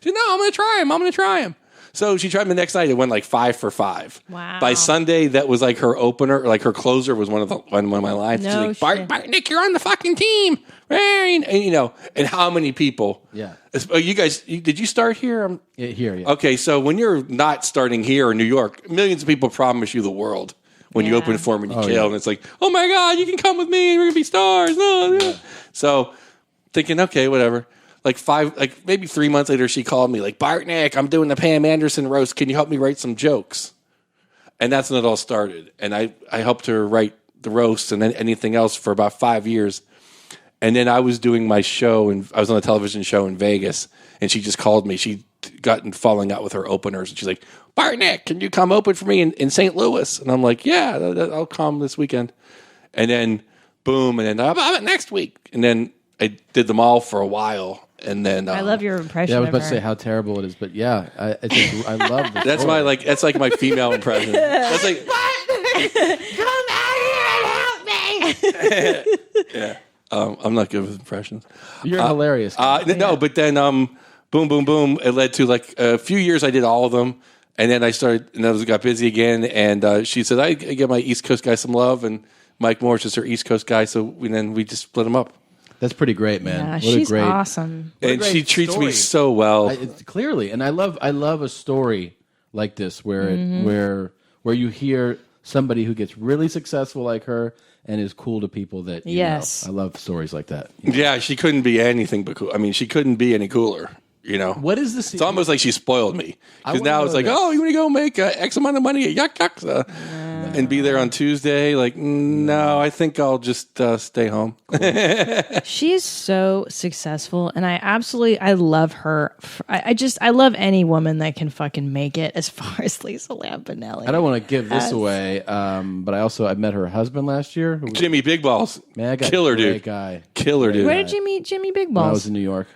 She said, no, I'm going to try him. So she tried me the next night. It went like 5 for 5. Wow. By Sunday, that was like her opener, like her closer was one of my lines. No She's like, Bartnick, you're on the fucking team. And, and how many people? Yeah. You guys, did you start here? Here, yeah. Okay, so when you're not starting here in New York, millions of people promise you the world when you open for them and you kill. And it's like, oh my God, you can come with me. We're going to be stars. No. So thinking, okay, whatever. Maybe 3 months later, she called me like, Bartnick, I'm doing the Pam Anderson roast. Can you help me write some jokes? And that's when it all started. And I helped her write the roast and then anything else for about 5 years. And then I was doing my show, and I was on a television show in Vegas, and she just called me. She gotten falling out with her openers, and she's like, Bartnick, can you come open for me in St. Louis? And I'm like, yeah, I'll come this weekend. And then, boom, and then I'm next week. And then I did them all for a while. And then I love your impression. Yeah, I was about to say how terrible it is, but yeah, I love the that's story. that's like my female impression. That's like Come out here and help me. yeah. I'm not good with impressions. You're hilarious. No, but then boom, boom, boom. It led to like a few years. I did all of them, and then I got busy again. And she said I give my East Coast guy some love, and Mike Morris is her East Coast guy. So we just split them up. That's pretty great, man. Yeah, what she's a great, awesome. And she treats me so well. Clearly, and I love a story like this where where you hear somebody who gets really successful like her and is cool to people that you know. I love stories like that. Yeah, she couldn't be anything but cool. I mean, she couldn't be any cooler. What is this? It's almost like she spoiled me because now it's like, oh, you want to go make X amount of money at Yuck and be there on Tuesday? Like, no, I think I'll just stay home. She's so successful, and I love her. I love any woman that can fucking make it. As far as Lisa Lampanelli, I don't want to give this away, but I met her husband last year, Jimmy Big Balls, man, killer dude, guy, killer dude. Where did you meet Jimmy Big Balls? When I was in New York.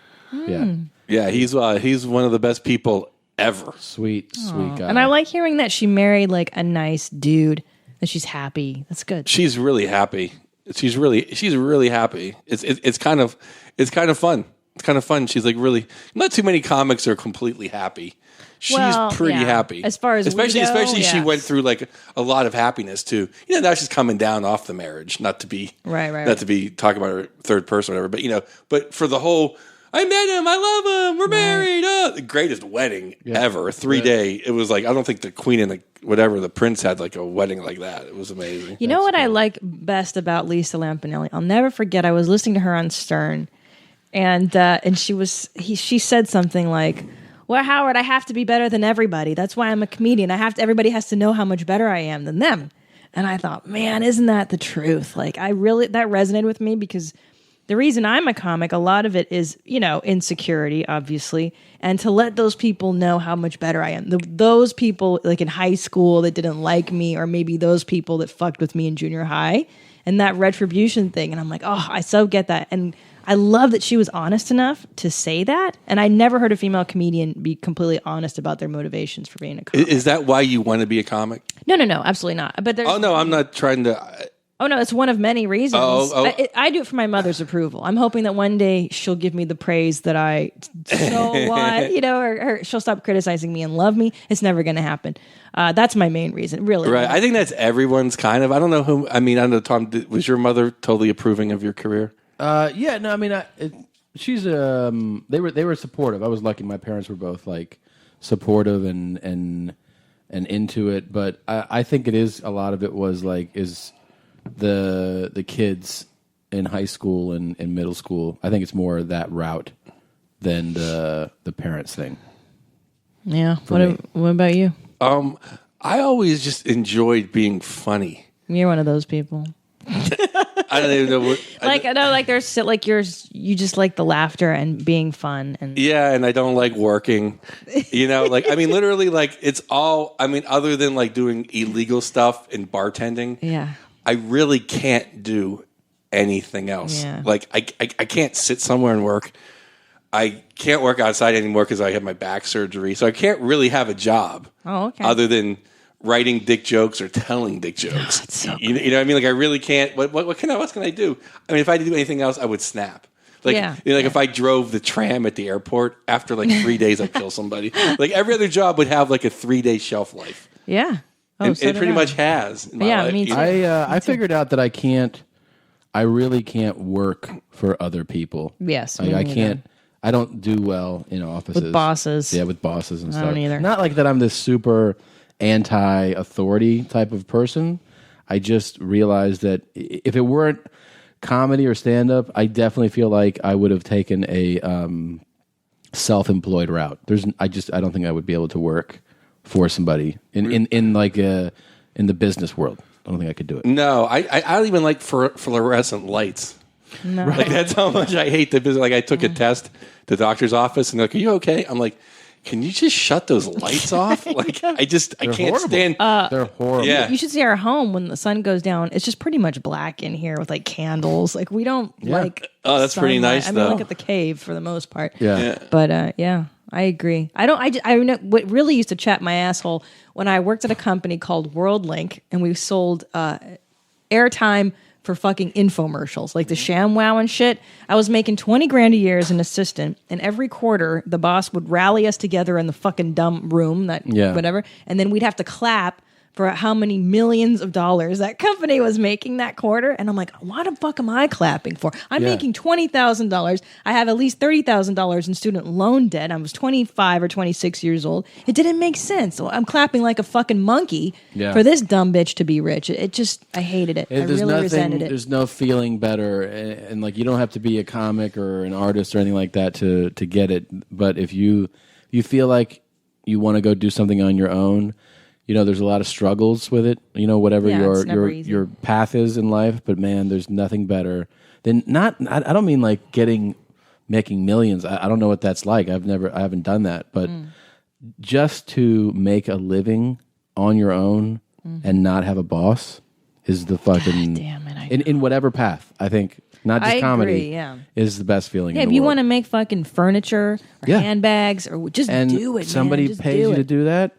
Yeah, he's one of the best people ever. Sweet guy. And I like hearing that she married like a nice dude and she's happy. That's good. She's really happy. She's really happy. It's kind of fun. It's kind of fun. She's like really not too many comics are completely happy. She's pretty happy. As far as especially she went through like a lot of happiness too. Now she's coming down off the marriage, not to be to be talking about her third person or whatever, but for the whole I met him. I love him. We're married. The greatest wedding ever. A 3-day. It was like, I don't think the queen and the prince had like a wedding like that. It was amazing. You know what I like best about Lisa Lampanelli? I'll never forget. I was listening to her on Stern, and she said something like, "Well, Howard, I have to be better than everybody. That's why I'm a comedian. Everybody has to know how much better I am than them." And I thought, man, isn't that the truth? Like, that resonated with me because the reason I'm a comic, a lot of it is, insecurity, obviously, and to let those people know how much better I am. Those people, like in high school, that didn't like me, or maybe those people that fucked with me in junior high, and that retribution thing. And I'm like, oh, I so get that. And I love that she was honest enough to say that. And I never heard a female comedian be completely honest about their motivations for being a comic. Is that why you want to be a comic? No, absolutely not. But there's. Oh no, I'm not trying to. Oh no, it's one of many reasons. I do it for my mother's approval. I'm hoping that one day she'll give me the praise that I so want, or she'll stop criticizing me and love me. It's never going to happen. That's my main reason, really. Right. I think that's everyone's kind of. I don't know who. I mean, I don't know, Tom. Was your mother totally approving of your career? Yeah. No. I mean, she's. They were supportive. I was lucky. My parents were both like supportive and into it. But I think it is a lot of it was like the kids in high school and middle school. I think it's more that route than the parents thing. Yeah. What about you? I always just enjoyed being funny. You're one of those people. I don't even know what. You just like the laughter and being fun and and I don't like working. Literally, like it's all. I mean, other than like doing illegal stuff and bartending. Yeah. I really can't do anything else. Yeah. Like I can't sit somewhere and work. I can't work outside anymore because I had my back surgery. So I can't really have a job. Oh, okay. Other than writing dick jokes or telling dick jokes. So you know what I mean? Like I really can't. What can I do? I mean, if I did do anything else, I would snap. Like, if I drove the tram at the airport, after like 3 days, I'd kill somebody. Like every other job would have like a 3-day shelf life. Yeah. It pretty much has. In my life. Me too. I figured out that I really can't work for other people. Yes. I can't. I don't do well in offices. With bosses. Yeah, with bosses and stuff. I don't either. Not like that I'm this super anti-authority type of person. I just realized that if it weren't comedy or stand-up, I definitely feel like I would have taken a self-employed route. I don't think I would be able to work for somebody in the business world. I don't think I could do it. No, I don't even like fluorescent lights. No. Like that's how much I hate the business. Like I took a test at the doctor's office and they're like, "Are you okay?" I'm like, "Can you just shut those lights off?" Like I can't horrible. stand. They're horrible. Yeah. You should see our home when the sun goes down. It's just pretty much black in here with like candles. Like we don't like. Oh, that's pretty sunlight. nice. I mean, look at the cave for the most part. Yeah. But I agree. I know what really used to chat my asshole when I worked at a company called WorldLink and we sold airtime for fucking infomercials, like the ShamWow and shit. I was making $20,000 a year as an assistant, and every quarter the boss would rally us together in the fucking dumb room, whatever, and then we'd have to clap for how many millions of dollars that company was making that quarter. And I'm like, what the fuck am I clapping for? I'm making $20,000. I have at least $30,000 in student loan debt. I was 25 or 26 years old. It didn't make sense. So I'm clapping like a fucking monkey for this dumb bitch to be rich. It just, I hated it. I really resented it. There's no feeling better. And like, you don't have to be a comic or an artist or anything like that to get it. But if you feel like you want to go do something on your own, there's a lot of struggles with it. Whatever your path is in life, but man, there's nothing better than not. I don't mean like making millions. I don't know what that's like. I haven't done that, but just to make a living on your own and not have a boss is the fucking in whatever path. I think. Not just comedy is the best feeling in the if world. you want to make fucking furniture or handbags or just do it, somebody man. pays you to do that,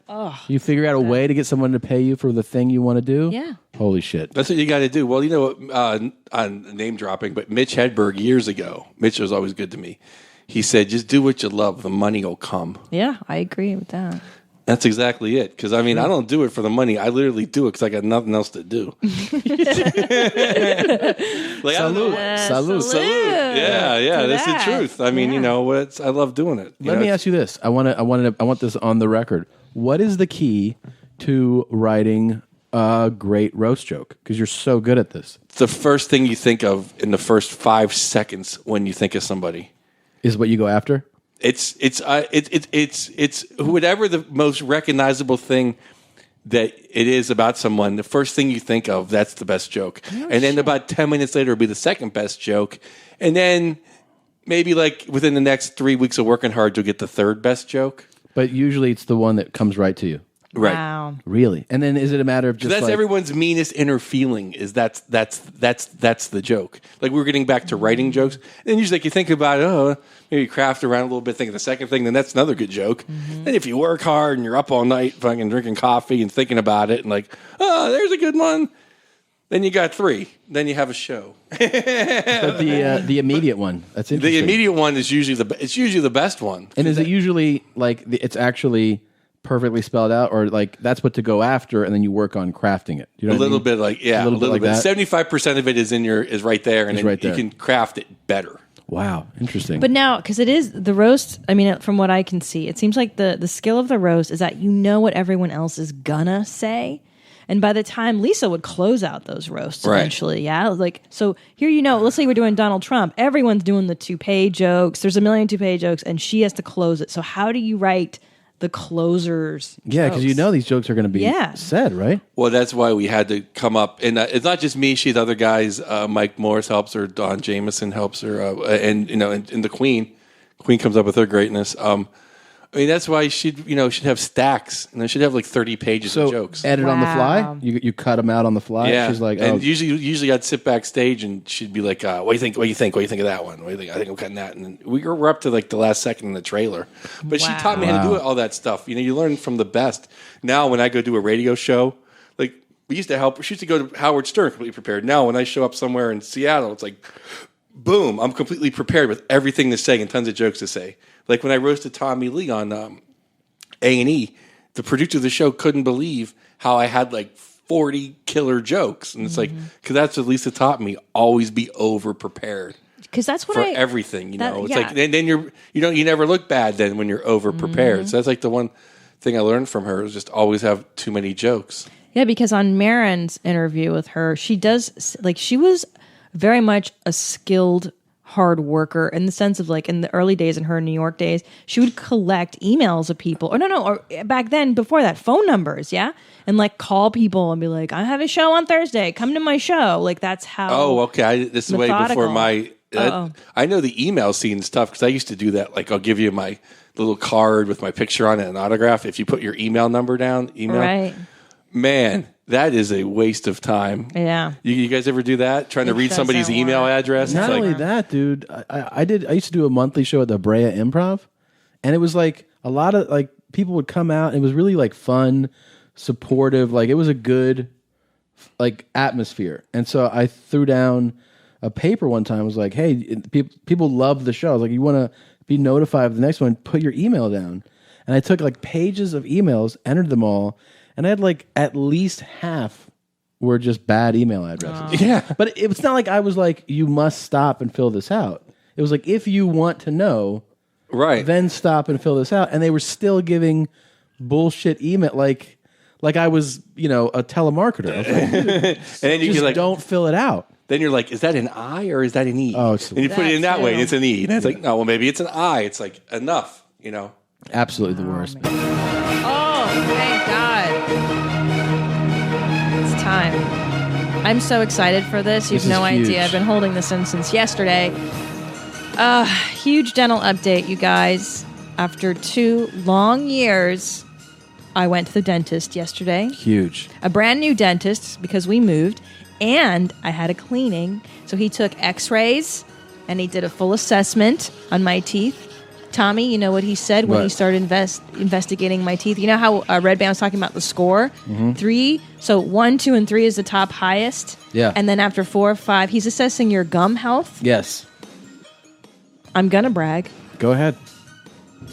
you figure out a way to get someone to pay you for the thing you want to do. Yeah. Holy shit. That's what you got to do. Well, on name dropping, but Mitch Hedberg years ago, Mitch was always good to me. He said, just do what you love. The money will come. Yeah, I agree with that. That's exactly it. Because, I don't do it for the money. I literally do it because I got nothing else to do. Salute. Yeah. That's the truth. I love doing it. Let me ask you this. I want this on the record. What is the key to writing a great roast joke? Because you're so good at this. It's the first thing you think of in the first 5 seconds when you think of somebody. Is what you go after? It's whatever the most recognizable thing that it is about someone. The first thing you think of, that's the best joke. Then about 10 minutes later, it'll be the second best joke. And then maybe like within the next 3 weeks of working hard, you'll get the third best joke. But usually it's the one that comes right to you. Right. Wow. Really? And then is it a matter of just that's like, everyone's meanest inner feeling is that's the joke. Like we were getting back to writing jokes, and usually like you think about it, oh, maybe craft around a little bit, think of the second thing, then that's another good joke. And if you work hard and you're up all night fucking drinking coffee and thinking about it and like, oh, there's a good one, then you got 3. Then you have a show. but the immediate one? That's interesting. The immediate one is usually the best one. And is it usually like it's actually perfectly spelled out, or like that's what to go after, and then you work on crafting it? You know a little bit like a little bit. that. 75% of it is right there, and then right there. You can craft it better. Wow, interesting. But now, because it is the roast, I mean, from what I can see, it seems like the skill of the roast is that you know what everyone else is gonna say. And by the time Lisa would close out those roasts eventually, yeah? Like, so here let's say we're doing Donald Trump. Everyone's doing the toupee jokes. There's a million toupee jokes, and she has to close it. So how do you write the closers? Yeah, because these jokes are going to be said, right? Well, that's why we had to come up, and it's not just me. She's other guys. Mike Morris helps her. Don Jameson helps her, and the Queen comes up with her greatness. I mean, that's why she'd have stacks, and then she'd have like 30 pages of jokes. Edit on the fly. You cut them out on the fly. Yeah, she's like, and usually I'd sit backstage, and she'd be like, "What do you think? What do you think? What do you think of that one? What do you think? I think I'm cutting that." And then we're up to like the last second in the trailer, but she taught me how to do all that stuff. You learn from the best. Now, when I go do a radio show, like we used to help. She used to go to Howard Stern completely prepared. Now, when I show up somewhere in Seattle, it's like, boom, I'm completely prepared with everything to say and tons of jokes to say. Like when I roasted Tommy Lee on A&E, the producer of the show couldn't believe how I had like 40 killer jokes. And it's like, because that's what Lisa taught me, always be over prepared. Because that's what for everything, It's like, and then you never look bad then when you're over prepared. So that's like the one thing I learned from her is just always have too many jokes. Yeah, because on Maron's interview with her, she was very much a skilled hard worker in the sense of like in the early days in her New York days, she would collect emails of people or back then before that, phone numbers, and like call people and be like, I have a show on Thursday, come to my show. Like that's how. Oh, okay. This is way before my. I know the email scene stuff because I used to do that. Like I'll give you my little card with my picture on it and autograph. If you put your email number down, right. Man, that is a waste of time. Yeah. You guys ever do that? Trying to read somebody's email address? Not only that, dude. I used to do a monthly show at the Brea Improv, and it was like a lot of like people would come out. And it was really like fun, supportive. Like it was a good like atmosphere. And so I threw down a paper one time. I was like, hey, people love the show. I was like, you want to be notified of the next one? Put your email down. And I took like pages of emails, entered them all. And I had like at least half were just bad email addresses. Oh. Yeah. But it's not like I was like, you must stop and fill this out. It was like, if you want to know, right, then stop and fill this out. And they were still giving bullshit email like I was, a telemarketer. I was like, and then you just like, don't fill it out. Then you're like, is that an I or is that an E? Oh, and you put it in that way, and it's an E. And it's like, no, well, maybe it's an I. It's like enough, Absolutely the worst. Oh, thank God. It's time. I'm so excited for this. You have no idea. I've been holding this in since yesterday. Huge dental update, you guys. After 2 long years, I went to the dentist yesterday. Huge. A brand new dentist because we moved. And I had a cleaning. So he took x-rays and he did a full assessment on my teeth. Tommy, you know what he said when he started investigating my teeth? You know how Red Band was talking about the score? 3. So 1, 2, and 3 is the top highest. Yeah. And then after 4, 5, he's assessing your gum health. Yes. I'm going to brag. Go ahead.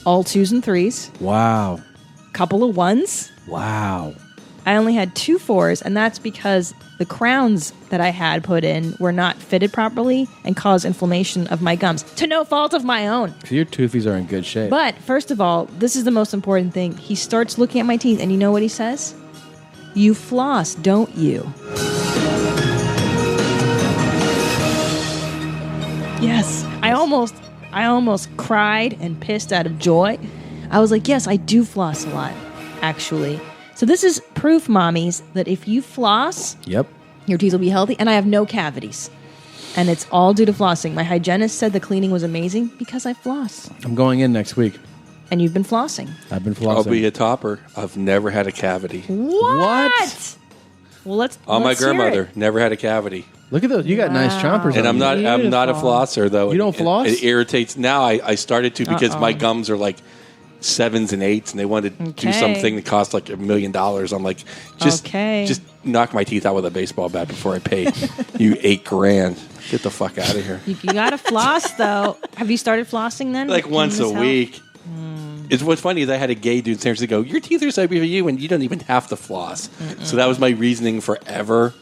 All 2s and 3s. Wow. Couple of 1s. Wow. I only had 2 4s, and that's because the crowns that I had put in were not fitted properly and caused inflammation of my gums, to no fault of my own. So your toothies are in good shape. But first of all, this is the most important thing. He starts looking at my teeth, and you know what he says? You floss, don't you? Yes. I almost cried and pissed out of joy. I was like, yes, I do floss a lot, actually. So this is proof, mommies, that if you floss, yep, your teeth will be healthy. And I have no cavities. And it's all due to flossing. My hygienist said the cleaning was amazing because I floss. I'm going in next week. And you've been flossing. I've been flossing. I'll be a topper. I've never had a cavity. What? Well, let's my hear grandmother it. never had a cavity. Look at those. You got nice chompers. And on I'm you. not a flosser though. You don't floss? It irritates. Now I started to because my gums are like 7s and 8s, and they wanted to do something that cost like $1 million. I'm like, just knock my teeth out with a baseball bat before I pay you $8,000. Get the fuck out of here. You got to floss though. Have you started flossing then? Like once a week. It's what's funny is I had a gay dude in San Francisco go, your teeth are so good for you, and you don't even have to floss. So that was my reasoning forever.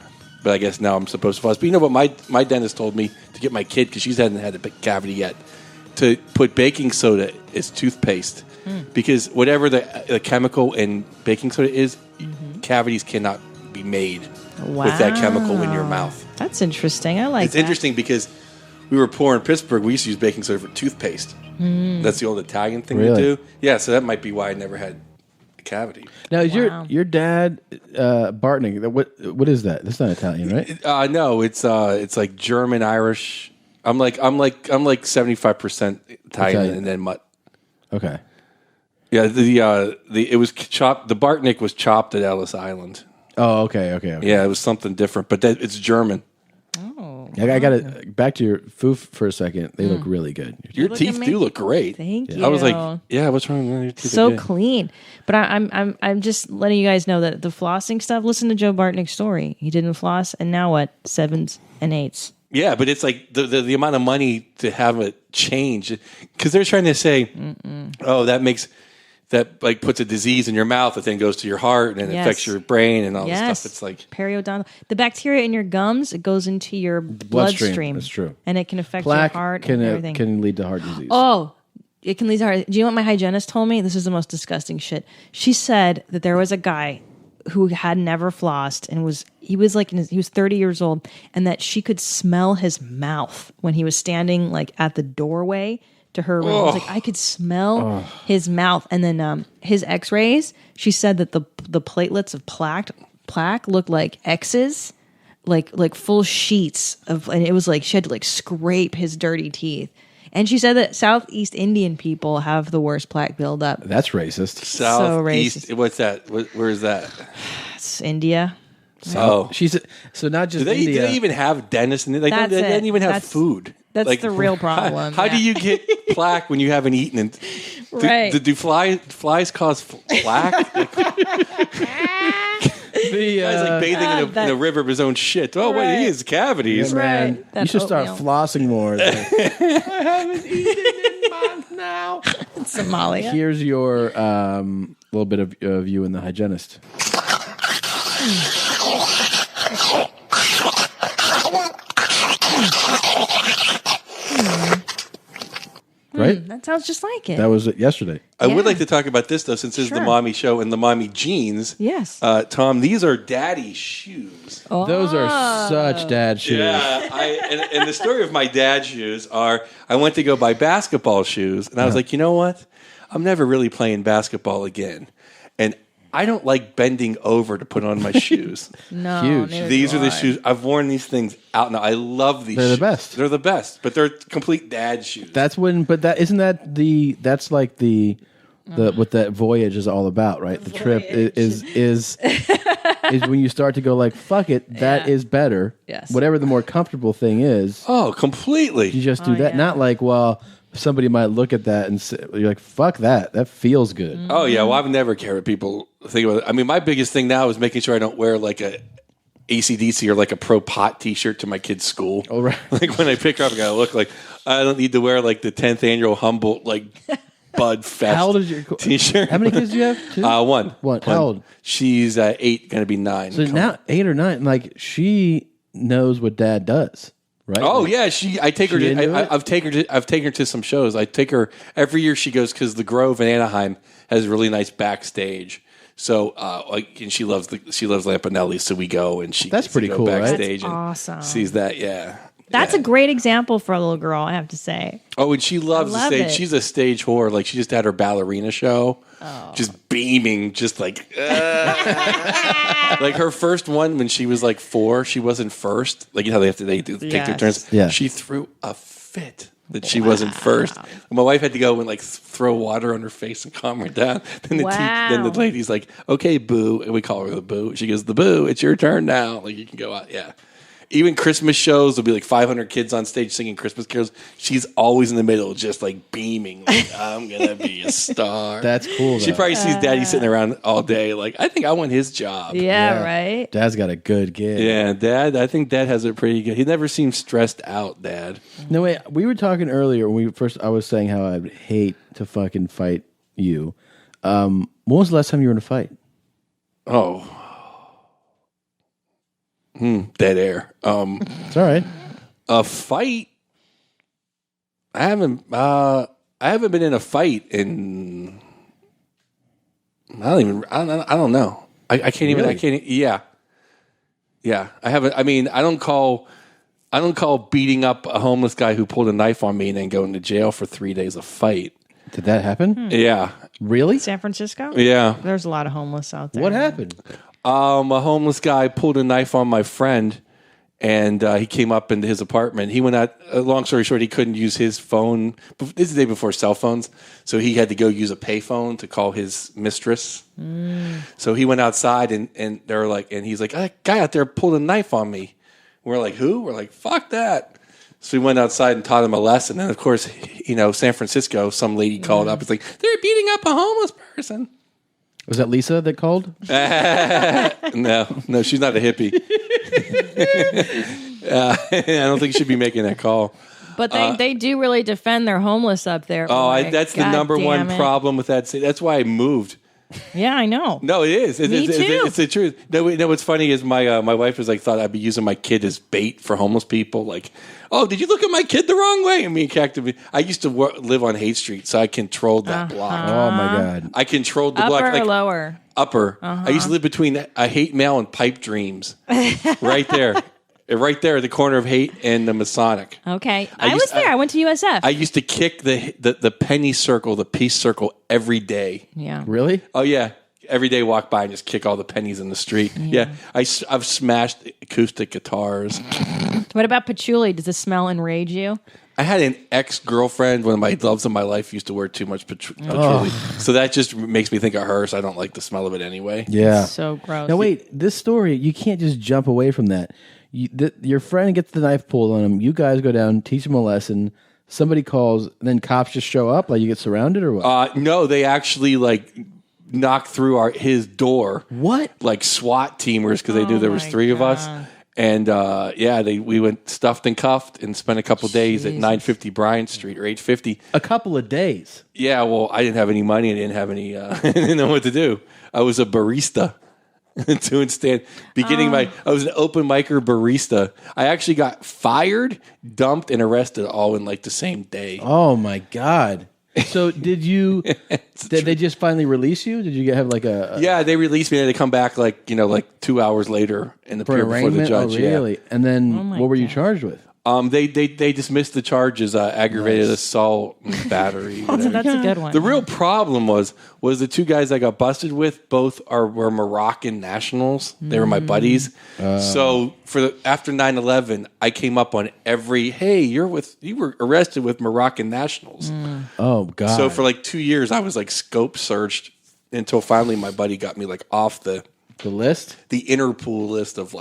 But I guess now I'm supposed to floss. But you know what? My dentist told me to get my kid, because she hasn't had a cavity yet, to put baking soda as toothpaste. Because whatever the chemical in baking soda is, cavities cannot be made with that chemical in your mouth. That's interesting. I like It's that. interesting because we were poor in Pittsburgh. We used to use baking soda for toothpaste. That's the old Italian thing to do. Yeah, so that might be why I never had a cavity. Now, is your dad Bartnick? What is that? That's not Italian, right? No, it's like German, Irish. I'm like 75% Italian and then mutt. Okay. Yeah, it was chopped. The Bartnick was chopped at Ellis Island. Oh, okay. Yeah, it was something different, but it's German. Oh, I got to back to your foof for a second. They look really good. Your teeth do look great. Thank you. I was like, yeah, what's wrong with your teeth? So clean. But I'm just letting you guys know that the flossing stuff. Listen to Joe Bartnick's story. He didn't floss, and now what? 7s and 8s. Yeah, but it's like the amount of money to have it change, because they're trying to say, oh, that like puts a disease in your mouth that then goes to your heart and then affects your brain and all this stuff. It's like periodontal. The bacteria in your gums, it goes into your bloodstream. That's true. And it can affect Plaque your heart can, and everything. can lead to heart disease. Oh, it can lead to heart. Do you know what my hygienist told me? This is the most disgusting shit. She said that there was a guy who had never flossed and he was 30 years old, and that she could smell his mouth when he was standing like at the doorway to her room. I was like, I could smell his mouth. And then his x-rays, she said that the platelets of plaque looked like X's, like full sheets of, and it was like she had to like scrape his dirty teeth. And she said that Southeast Indian people have the worst plaque buildup. That's racist. Southeast. What's that? Where is that? It's India. So not just do they even have dentists? They don't even have food. That's the real problem. How do you get plaque when you haven't eaten? And right. Do flies cause plaque? The guy's like bathing in a river of his own shit. Oh, wait, he has cavities. Yeah, man. Right. You should start flossing more. I haven't eaten in months now. Somalia. Here's your little bit of you and the hygienist. Right? That sounds just like it. That was it yesterday. I would like to talk about this, though, since this is the mommy show and the mommy jeans. Yes. Tom, these are daddy shoes. Those are such dad shoes. Yeah. And the story of my dad shoes are, I went to go buy basketball shoes, and I was like, you know what? I'm never really playing basketball again. And I don't like bending over to put on my shoes. No, huge. These are the shoes. I've worn these things out now. I love these They're the shoes. best. They're the best, but they're complete dad shoes. That's when, but that's like the what that voyage is all about, right? The trip is when you start to go like, fuck it, that is better. Yes. Whatever the more comfortable thing is. Oh, completely. You just do that. Yeah. Not like, well, somebody might look at that and say, you're like, fuck that. That feels good. Oh, yeah. Well, I've never cared what people think about it. I mean, my biggest thing now is making sure I don't wear like a AC/DC or like a pro pot t-shirt to my kid's school. Oh, right. Like when I pick her up, I gotta look like I don't need to wear like the 10th annual Humboldt like Bud Fest How old is your t-shirt. How many kids do you have? Two? One. How old? She's 8, gonna be 9. So now 8 or 9, like she knows what dad does, right? Oh like, yeah, I take her. I've taken her to some shows. I take her every year. She goes because the Grove in Anaheim has really nice backstage. So, and she loves Lampanelli. So we go and that's pretty cool, backstage right? and That's awesome. sees that. Yeah, That's a great example for a little girl, I have to say. Oh, and she loves the stage. She's a stage whore. Like, she just had her ballerina show. Oh. Just beaming, just like... like, her first one, when she was like 4, she wasn't first. Like, you know how they take their turns? Yeah. She threw a fit that she wasn't first. And my wife had to go and, like, throw water on her face and calm her down. Then then the lady's like, okay, boo. And we call her the boo. She goes, the boo, it's your turn now. Like, you can go out. Yeah. Even Christmas shows, there'll be like 500 kids on stage singing Christmas carols. She's always in the middle, just like beaming. Like, I'm going to be a star. That's cool. She probably sees Daddy sitting around all day. Like, I think I want his job. Yeah, right? Dad's got a good gig. Yeah, I think Dad has it pretty good. He never seems stressed out, Dad. No, wait. We were talking earlier when I was saying how I'd hate to fucking fight you. When was the last time you were in a fight? Oh. Dead air. It's all right. A fight. I haven't been in a fight in. I don't know. I can't even. Really? I can't. Yeah. I haven't. I mean, I don't call beating up a homeless guy who pulled a knife on me and then going to jail for 3 days a fight. Did that happen? Yeah. Really? San Francisco? Yeah. There's a lot of homeless out there. What happened? A homeless guy pulled a knife on my friend, and he came up into his apartment. He went out. Long story short, he couldn't use his phone. This is the day before cell phones, so he had to go use a payphone to call his mistress. So he went outside, and they were like, and he's like, that guy out there pulled a knife on me. We're like, who? We're like, fuck that. So we went outside and taught him a lesson. And of course, San Francisco, some lady called up. It's like, they're beating up a homeless person. Was that Lisa that called? No, she's not a hippie. I don't think she'd be making that call. But they do really defend their homeless up there. That's the number one problem with that city. That's why I moved. Yeah, I know. No, it is. Me too. It's the truth. No, what's funny is my wife was like, thought I'd be using my kid as bait for homeless people. Like, oh, did you look at my kid the wrong way? And me and Cactus, I used to live on Haight Street, so I controlled that block. Oh my God! I controlled the upper block. Upper or lower? Upper. I used to live between Haight Mail and Pipe Dreams, right there. Right there at the corner of Haight and the Masonic. Okay. I was there. I went to USF. I used to kick the penny circle, the peace circle every day. Yeah. Really? Oh, yeah. Every day walk by and just kick all the pennies in the street. Yeah. I've smashed acoustic guitars. What about patchouli? Does the smell enrage you? I had an ex-girlfriend, one of my loves of my life, used to wear too much patchouli. So that just makes me think of her, so I don't like the smell of it anyway. Yeah. So gross. Now wait, this story, you can't just jump away from that. Your friend gets the knife pulled on him. You guys go down, teach him a lesson. Somebody calls, and then cops just show up? Like you get surrounded or what? No, they actually knocked through his door. What? Like SWAT teamers, because they knew there was 3 of us. And we went stuffed and cuffed and spent a couple days at 950 Bryant Street or 850. A couple of days? Yeah, well, I didn't have any money. I didn't have any, I didn't know what to do. I was a barista. I was an open micer barista. I actually got fired, dumped, and arrested all in the same day. Oh my God. So did they just finally release you? Did you have a Yeah, they released me and they come back 2 hours later and appear before the judge. Oh, really? Yeah. And then what were you charged with? They dismissed the charges, aggravated assault and battery. That's a good one. The real problem was the 2 guys I got busted with, both were Moroccan nationals. They were my buddies. So after 9/11, I came up on every, hey, you were arrested with Moroccan nationals. Oh God. So for 2 years I was scope searched until finally my buddy got me off the list? The Interpol list of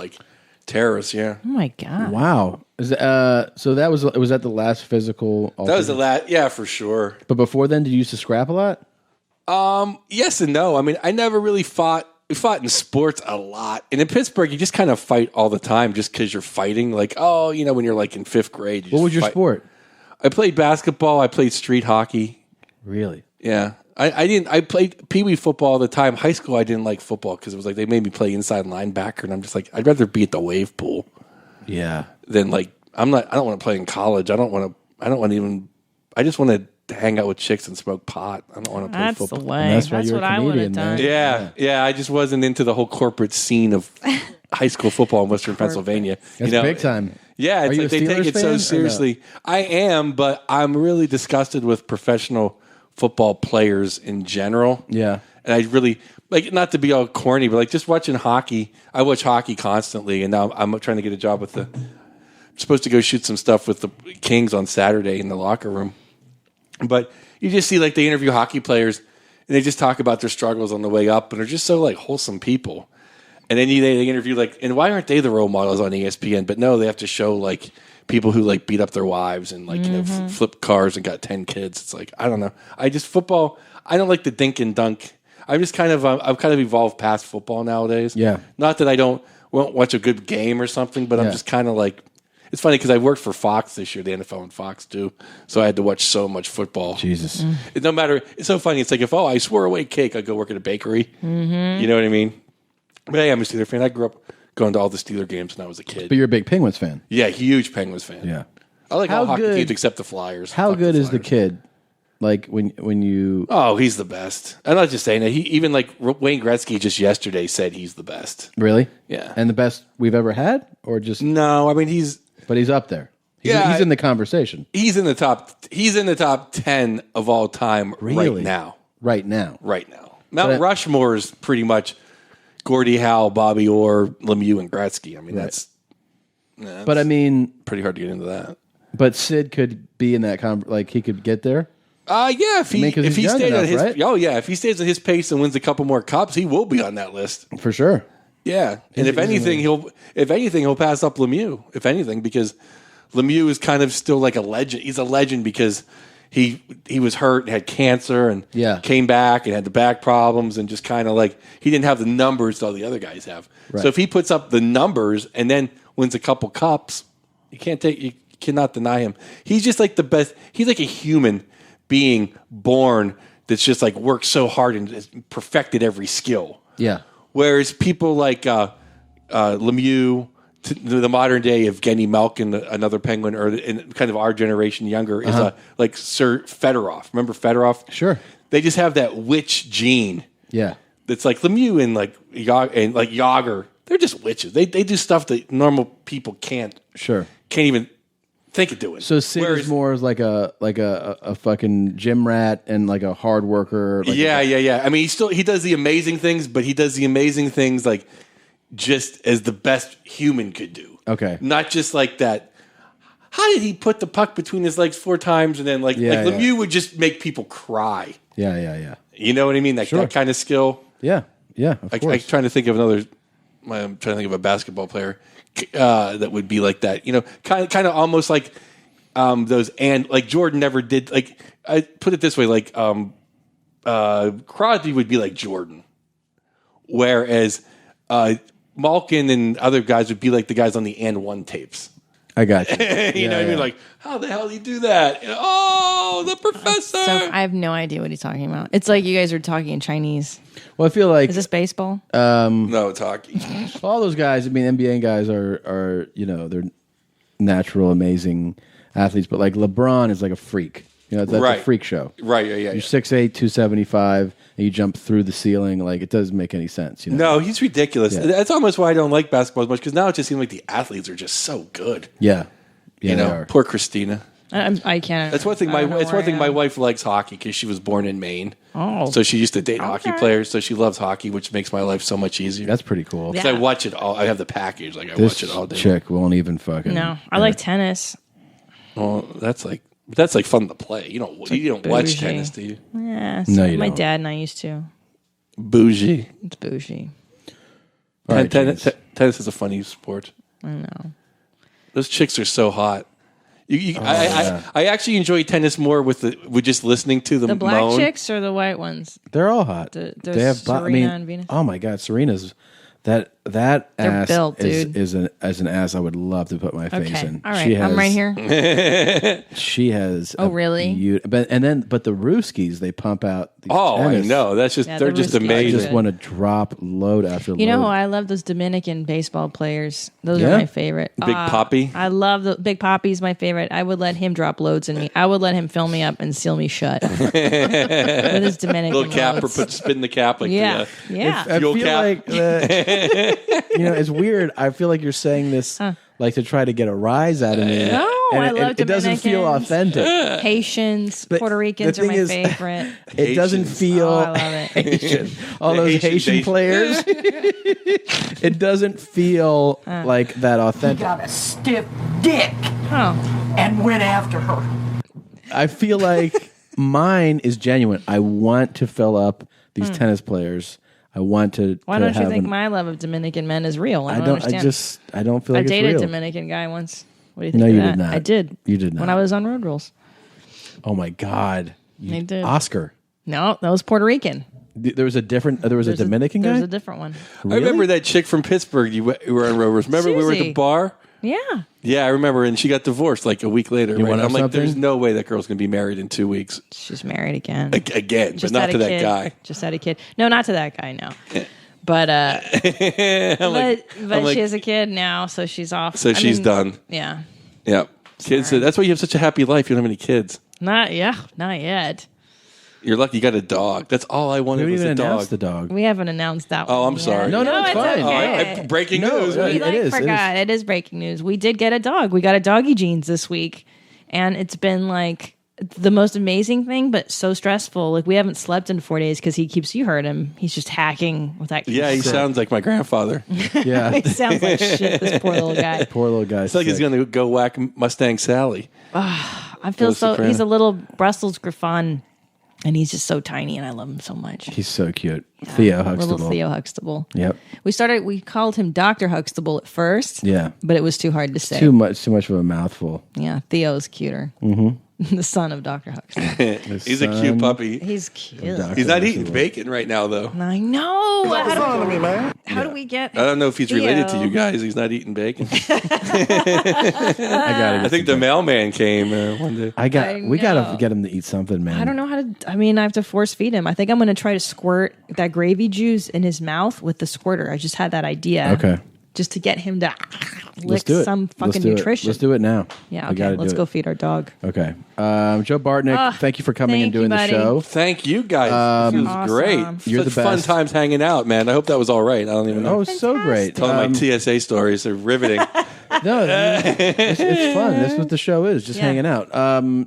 terrorists, yeah. Oh my God. Wow. So was that the last physical? That was the last, yeah, for sure. But before then, did you used to scrap a lot? Yes and no. I mean, I never really fought. We fought in sports a lot. And in Pittsburgh, you just kind of fight all the time just because you're fighting. When you're in 5th grade. What was your sport? I played basketball. I played street hockey. Really? Yeah. I played Pee Wee football all the time. High school, I didn't like football because it was they made me play inside linebacker. And I'm just I'd rather be at the wave pool. Yeah. Then I don't want to play in college. I just want to hang out with chicks and smoke pot. I don't want to play football. That's the way. That's what I would have done. Yeah. I just wasn't into the whole corporate scene of high school football in Western Pennsylvania. That's big time. Yeah, it's Are you like a they take Steelers it so fan or no? seriously. I am, but I'm really disgusted with professional football players in general. Yeah. And I really, like, not to be all corny, but like just watching hockey. I watch hockey constantly, and now I'm trying to get a job with I'm supposed to go shoot some stuff with the Kings on Saturday in the locker room. But you just see, like, they interview hockey players, and they just talk about their struggles on the way up, and they're just so, like, wholesome people. And then they interview, like, and why aren't they the role models on ESPN? But no, they have to show, like, people who, like, beat up their wives and, like, you know, flip cars and got 10 kids. It's like, I don't know. Football, I don't like the dink and dunk. I've kind of evolved past football nowadays. Yeah. Not that I won't watch a good game or something, but I'm just kind of like, it's funny because I worked for Fox this year, the NFL and Fox too. So I had to watch so much football. Jesus. No matter, it's so funny. It's like, if, I swore away cake, I'd go work at a bakery. Mm-hmm. You know what I mean? But I am a Steeler fan. I grew up going to all the Steeler games when I was a kid. But you're a big Penguins fan. Yeah, huge Penguins fan. Yeah. I like all hockey teams except the Flyers. How Fuck good the is the Flyers. kid? Like when you... Oh, he's the best. I'm not just saying that. He even like Wayne Gretzky just yesterday said he's the best. Really? Yeah. And the best we've ever had? Or just... No, I mean he's up there. He's in the conversation. He's in the top 10 of all time Really? right now. Right now. Mount Rushmore is pretty much Gordie Howe, Bobby Orr, Lemieux, and Gretzky. I mean that's but I mean, pretty hard to get into that. But Sid could be in that like he could get there. Yeah, if he young stayed enough, at his right? if he stays at his pace and wins a couple more cups, he will be on that list. For sure. Yeah, and if anything, he'll pass up Lemieux. If anything, because Lemieux is kind of still like a legend. He's a legend because he was hurt and had cancer and came back and had the back problems and just kind of like he didn't have the numbers that all the other guys have. Right. So if he puts up the numbers and then wins a couple cups, you cannot deny him. He's just like the best. He's like a human being born that's just like worked so hard and has perfected every skill. Yeah. Whereas people like Lemieux, the modern day Evgeny Malkin, another Penguin, or in kind of our generation younger, is like Sir Fedorov. Remember Fedorov? Sure. They just have that witch gene. Yeah. That's like Lemieux and like Yager. They're just witches. They do stuff that normal people can't even think of doing. So Sid is more as like a fucking gym rat and like a hard worker. Like yeah. I mean, he does the amazing things, but he does the amazing things like just as the best human could do. Okay. Not just like that. How did he put the puck between his legs 4 times and then Lemieux would just make people cry. Yeah. You know what I mean? That kind of skill. Yeah. Of course. I'm trying to think of another. I'm trying to think of a basketball player that would be like that. You know, kind of almost like those, and like Jordan never did. Like I put it this way, like Crosby would be like Jordan, whereas Malkin and other guys would be like the guys on the And One tapes. I got you. You know what I mean? Like, how the hell do you do that? You know, oh, the professor. So I have no idea what he's talking about. It's like you guys are talking in Chinese. Well, I feel like is this baseball? No, it's hockey. All those guys. I mean, NBA guys are they're natural, amazing athletes, but like LeBron is like a freak. You know, that's a freak show. Right. Yeah. You're 6'8", 275, and you jump through the ceiling. Like it doesn't make any sense. You know? No, he's ridiculous. Yeah. That's almost why I don't like basketball as much because now it just seems like the athletes are just so good. Yeah, you know, poor Christina. I can't. That's one thing. My wife likes hockey because she was born in Maine. Oh, so she used to date hockey players. So she loves hockey, which makes my life so much easier. That's pretty cool. Because I watch it all. I have the package. Like I watch it all day. Chick won't even fucking. No, I like tennis. Well, that's like fun to play. You don't watch tennis, do you? Yeah, no, you my don't. dad and I used to. Bougie. It's bougie. Right, tennis is a funny sport. I know. Those chicks are so hot. I actually enjoy tennis more with just listening to them. The black moan. chicks or the white ones? They're all hot. They have Serena and Venus. Oh my God, Serena's that ass built, dude. is an as I would love to put my face in. All right, I'm right here. She has. Oh, really? But the Ruskies, they pump out. These I know. That's just they're just Ruskies amazing. I just want to drop load after load. You know who I love? Those Dominican baseball players. Those are my favorite. Big Papi. I love the Big Papi's my favorite. I would let him drop loads in me. I would let him fill me up and seal me shut with his Dominican Little cap loads. or spin the cap like yeah. the fuel feel cap. like it's weird. I feel like you're saying this like to try to get a rise out of me. No, I love it doesn't feel Dominicans. authentic. Haitians, But Puerto Ricans the are thing my is, favorite. It doesn't feel Oh, I love it. Haitian. All The those Haitians, Haitian players. It doesn't feel like that authentic. Got a stiff dick Oh, and went after her. I feel like mine is genuine. I want to fill up these tennis players. I want to. why to don't you have think an- my love of Dominican men is real? I don't I understand. don't feel I like it's dated real. a Dominican guy once. What do you think No, of you that? did not. I did. You did not. When I was on Road Rules. Oh my God! I did. Oscar. No, that was Puerto Rican. There was a different. There was a Dominican guy. There's a different one. I remember that chick from Pittsburgh you were on Rovers. Remember we were at Susie. the bar? Yeah. Yeah, I remember. And she got divorced like a week later. You Right? wanna I'm know like, there's something? no way that girl's going to be married in 2 weeks. She's married again. Again, but Just not had a to that kid. guy. Just had a kid. No, not to that guy, no. But I'm like, she has a kid now, so she's off. So she's done. Yeah. Yeah. Kids. That's why you have such a happy life. You don't have any kids. Not yet. You're lucky you got a dog. That's all I wanted We was didn't a announce dog. the dog. We haven't announced that Oh, one I'm yet. sorry. No, it's fine. Okay. Breaking No, news. no, We it is. forgot. It is breaking news. We did get a dog. We got a doggy jeans this week, and it's been like the most amazing thing, but so stressful. Like we haven't slept in 4 days because you heard him. He's just hacking with that. Yeah, he sounds like my grandfather. Yeah. He sounds like shit. This poor little guy. Poor little guy. It's like he's going to go whack Mustang Sally. I feel Goes so. Soprano. He's a little Brussels Griffon, and he's just so tiny, and I love him so much. He's so cute. Theo Huxtable. Little Theo Huxtable. Yep. We called him Dr. Huxtable at first. Yeah. But it was too hard to say. Too much of a mouthful. Yeah, Theo's cuter. Mm-hmm. The son of Dr. Huxtable. He's a cute puppy. He's cute. He's not eating bacon right now, though. I know. How do we get? I don't know if he's related to Theo? you guys. He's not eating bacon. I I think the mailman came one day. We gotta know. get him to eat something, man. I don't know how to. I mean, I have to force feed him. I think I'm going to try to squirt that gravy juice in his mouth with the squirter. I just had that idea. Okay. Just to get him to Let's lick do it. some Let's fucking do it. nutrition. Let's do it now. Yeah. We Okay. gotta Let's do go it. feed our dog. Okay. Joe Bartnick, thank you for coming and thank you, doing the buddy. show. Thank you guys. This was Awesome. great. You're Such the fun best. times hanging out, man. I hope that was all right. I don't even know. Oh, so great. Telling my TSA stories are riveting. No, it's fun. That's what the show is, just Yeah. hanging out.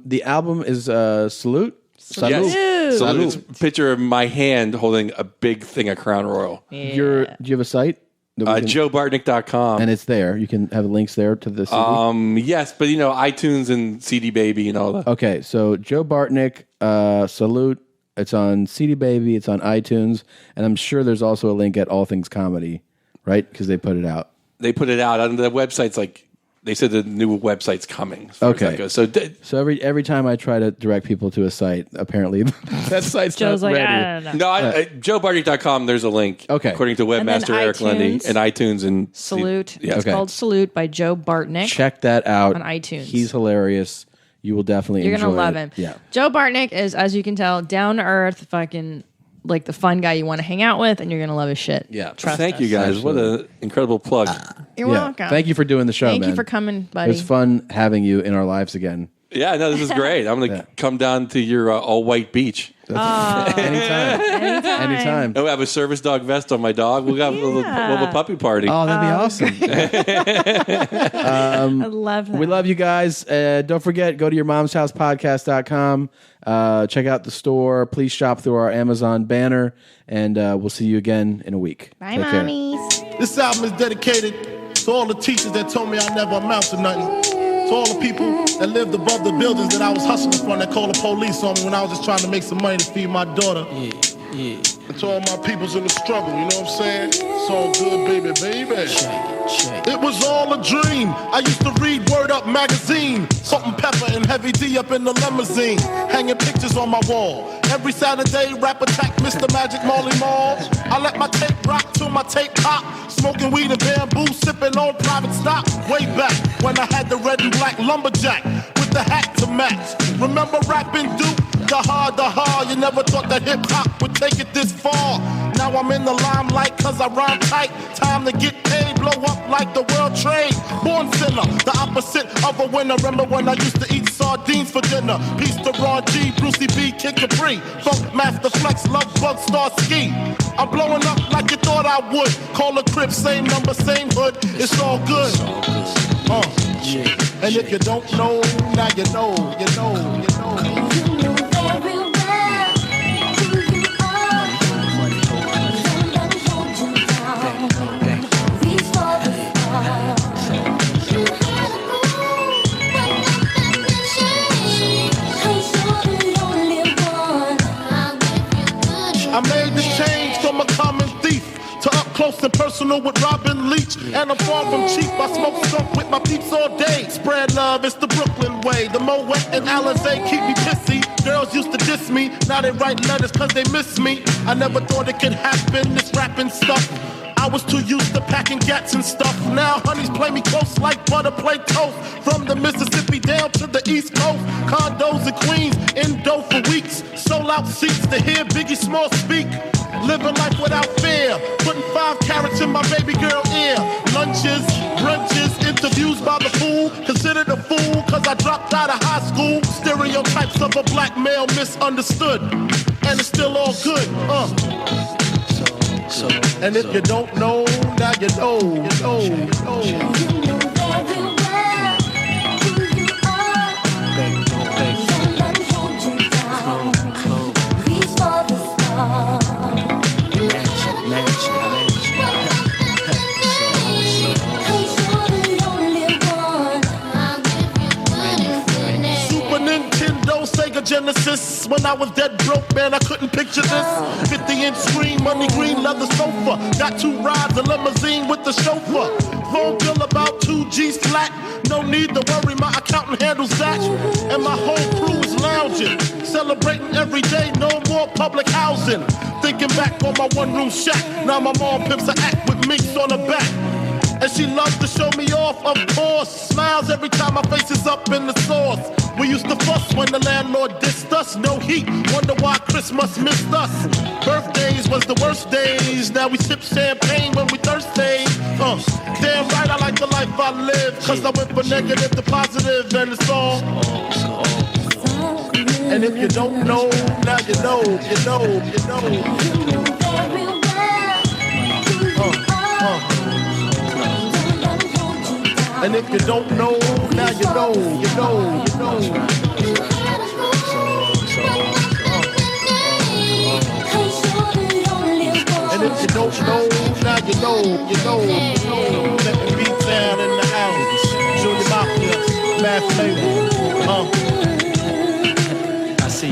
The album is Salute. Yes. Salute. So it's a picture of my hand holding a big thing of Crown Royal. Do you have a site? that we can- JoeBartnick.com. and it's there. You can have links there to the CD. Yes, but iTunes and CDbaby and all that. Okay, so Joe Bartnick, Salute. It's on CDbaby. It's on iTunes, and I'm sure there's also a link at All Things Comedy, right? Because they put it out. They put it out on the website's like they said the new website's coming. As far as Okay. that goes. So every time I try to direct people to a site, apparently that site's Joe's not like, ready. I don't know. no, JoeBartnick.com. There's a link. Okay. According to And then webmaster Eric Lundy iTunes. and iTunes and Salute. Yeah. It's Okay. called Salute by Joe Bartnick. Check that out On iTunes. He's hilarious. You will definitely You're enjoy gonna love it. him. Yeah. Joe Bartnick is, as you can tell, down to earth, fucking like the fun guy you want to hang out with, and you're gonna love his shit. Yeah. Trust Thank us. you guys. What an incredible plug. You're Yeah. welcome. Thank you for doing the show, Thank man. you for coming, It buddy. was fun having you in our lives again. Yeah, no, this is great. I'm going to come down to your all white beach. Anytime. Anytime. Oh, I have a service dog vest on my dog. We'll have we'll have a puppy party. Oh, that'd be awesome. I love that. We love you guys. Don't forget, go to yourmomshousepodcast.com. Check out the store. Please shop through our Amazon banner, and we'll see you again in a week. Bye, Take care. mommies. This album is dedicated to all the teachers that told me I never amount to nothing. To all the people that lived above the buildings that I was hustling from that called the police on me when I was just trying to make some money to feed my daughter. And to all my peoples in the struggle, you know what I'm saying? It's all good, baby, baby. It was all a dream. I used to read Word Up magazine. Salt and Pepper and Heavy D up in the limousine. Hanging pictures on my wall. Every Saturday, rap attack Mr. Magic Marley Marl. I let my tape rock till my tape pop. Smoking weed and bamboo, sipping on private stock. Way back when I had the red and black lumberjack with the hat to match. Remember rapping Duke? The hard, you never thought that hip-hop would take it this far. Now I'm in the limelight cause I rhyme tight. Time to get paid, blow up like the world trade. Born sinner, the opposite of a winner. Remember when I used to eat sardines for dinner? Peace to Ron G, Brucey B, Kid Capri. Funk Master Flex, Love Bug, Star Ski. I'm blowing up like you thought I would. Call a crib, same number, same hood. It's all good. And if you don't know, now you know, you know, you know. I made the change from a common thief to up close and personal with Robin Leach. And I'm far from cheap, I smoke skunk with my peeps all day. Spread love, it's the Brooklyn way. The Moet and Alizé keep me pissy. Girls used to diss me, now they write letters cause they miss me. I never thought it could happen, this rapping stuff. I was too used to packing gats and stuff. Now honeys play me close like butter play toast. From the Mississippi down to the East Coast. Condos in Queens, in dough for weeks. Sold out seats to hear Biggie Small speak. Living life without fear. Putting 5 carats in my baby girl ear. Lunches, brunches, interviews by the fool. Considered a fool cause I dropped out of high school. Stereotypes of a black male misunderstood. And it's still all good, And if you don't know, now you know, you know, you know. You know very well who you are. Somebody hold you down. Reach for the stars. Super Nintendo, Sega Genesis. When I was dead broke, man, I couldn't picture this. 50-inch screen, money green, leather sofa. Got 2 rides, a limousine with the chauffeur. Phone bill about 2 G's flat. No need to worry, my accountant handles that. And my whole crew is lounging, celebrating every day, no more public housing. Thinking back on my one-room shack. Now my mom pimps an act with minks on her back. And she loves to show me off, of course. Smiles every time my face is up in the sauce. We used to fuss when the landlord dissed us. No heat, wonder why Christmas missed us. Birthdays was the worst days. Now we sip champagne when we thirsty. Damn right, I like the life I live. Cause I went from negative to positive and it's all. And if you don't know, now you know, you know, you know. You know very well who you are. And if you don't know, now you know, you know, you know. And if you don't know, now you know, you know, you know. Let the beat down in the house. Junior Mafia, Math Label. I see.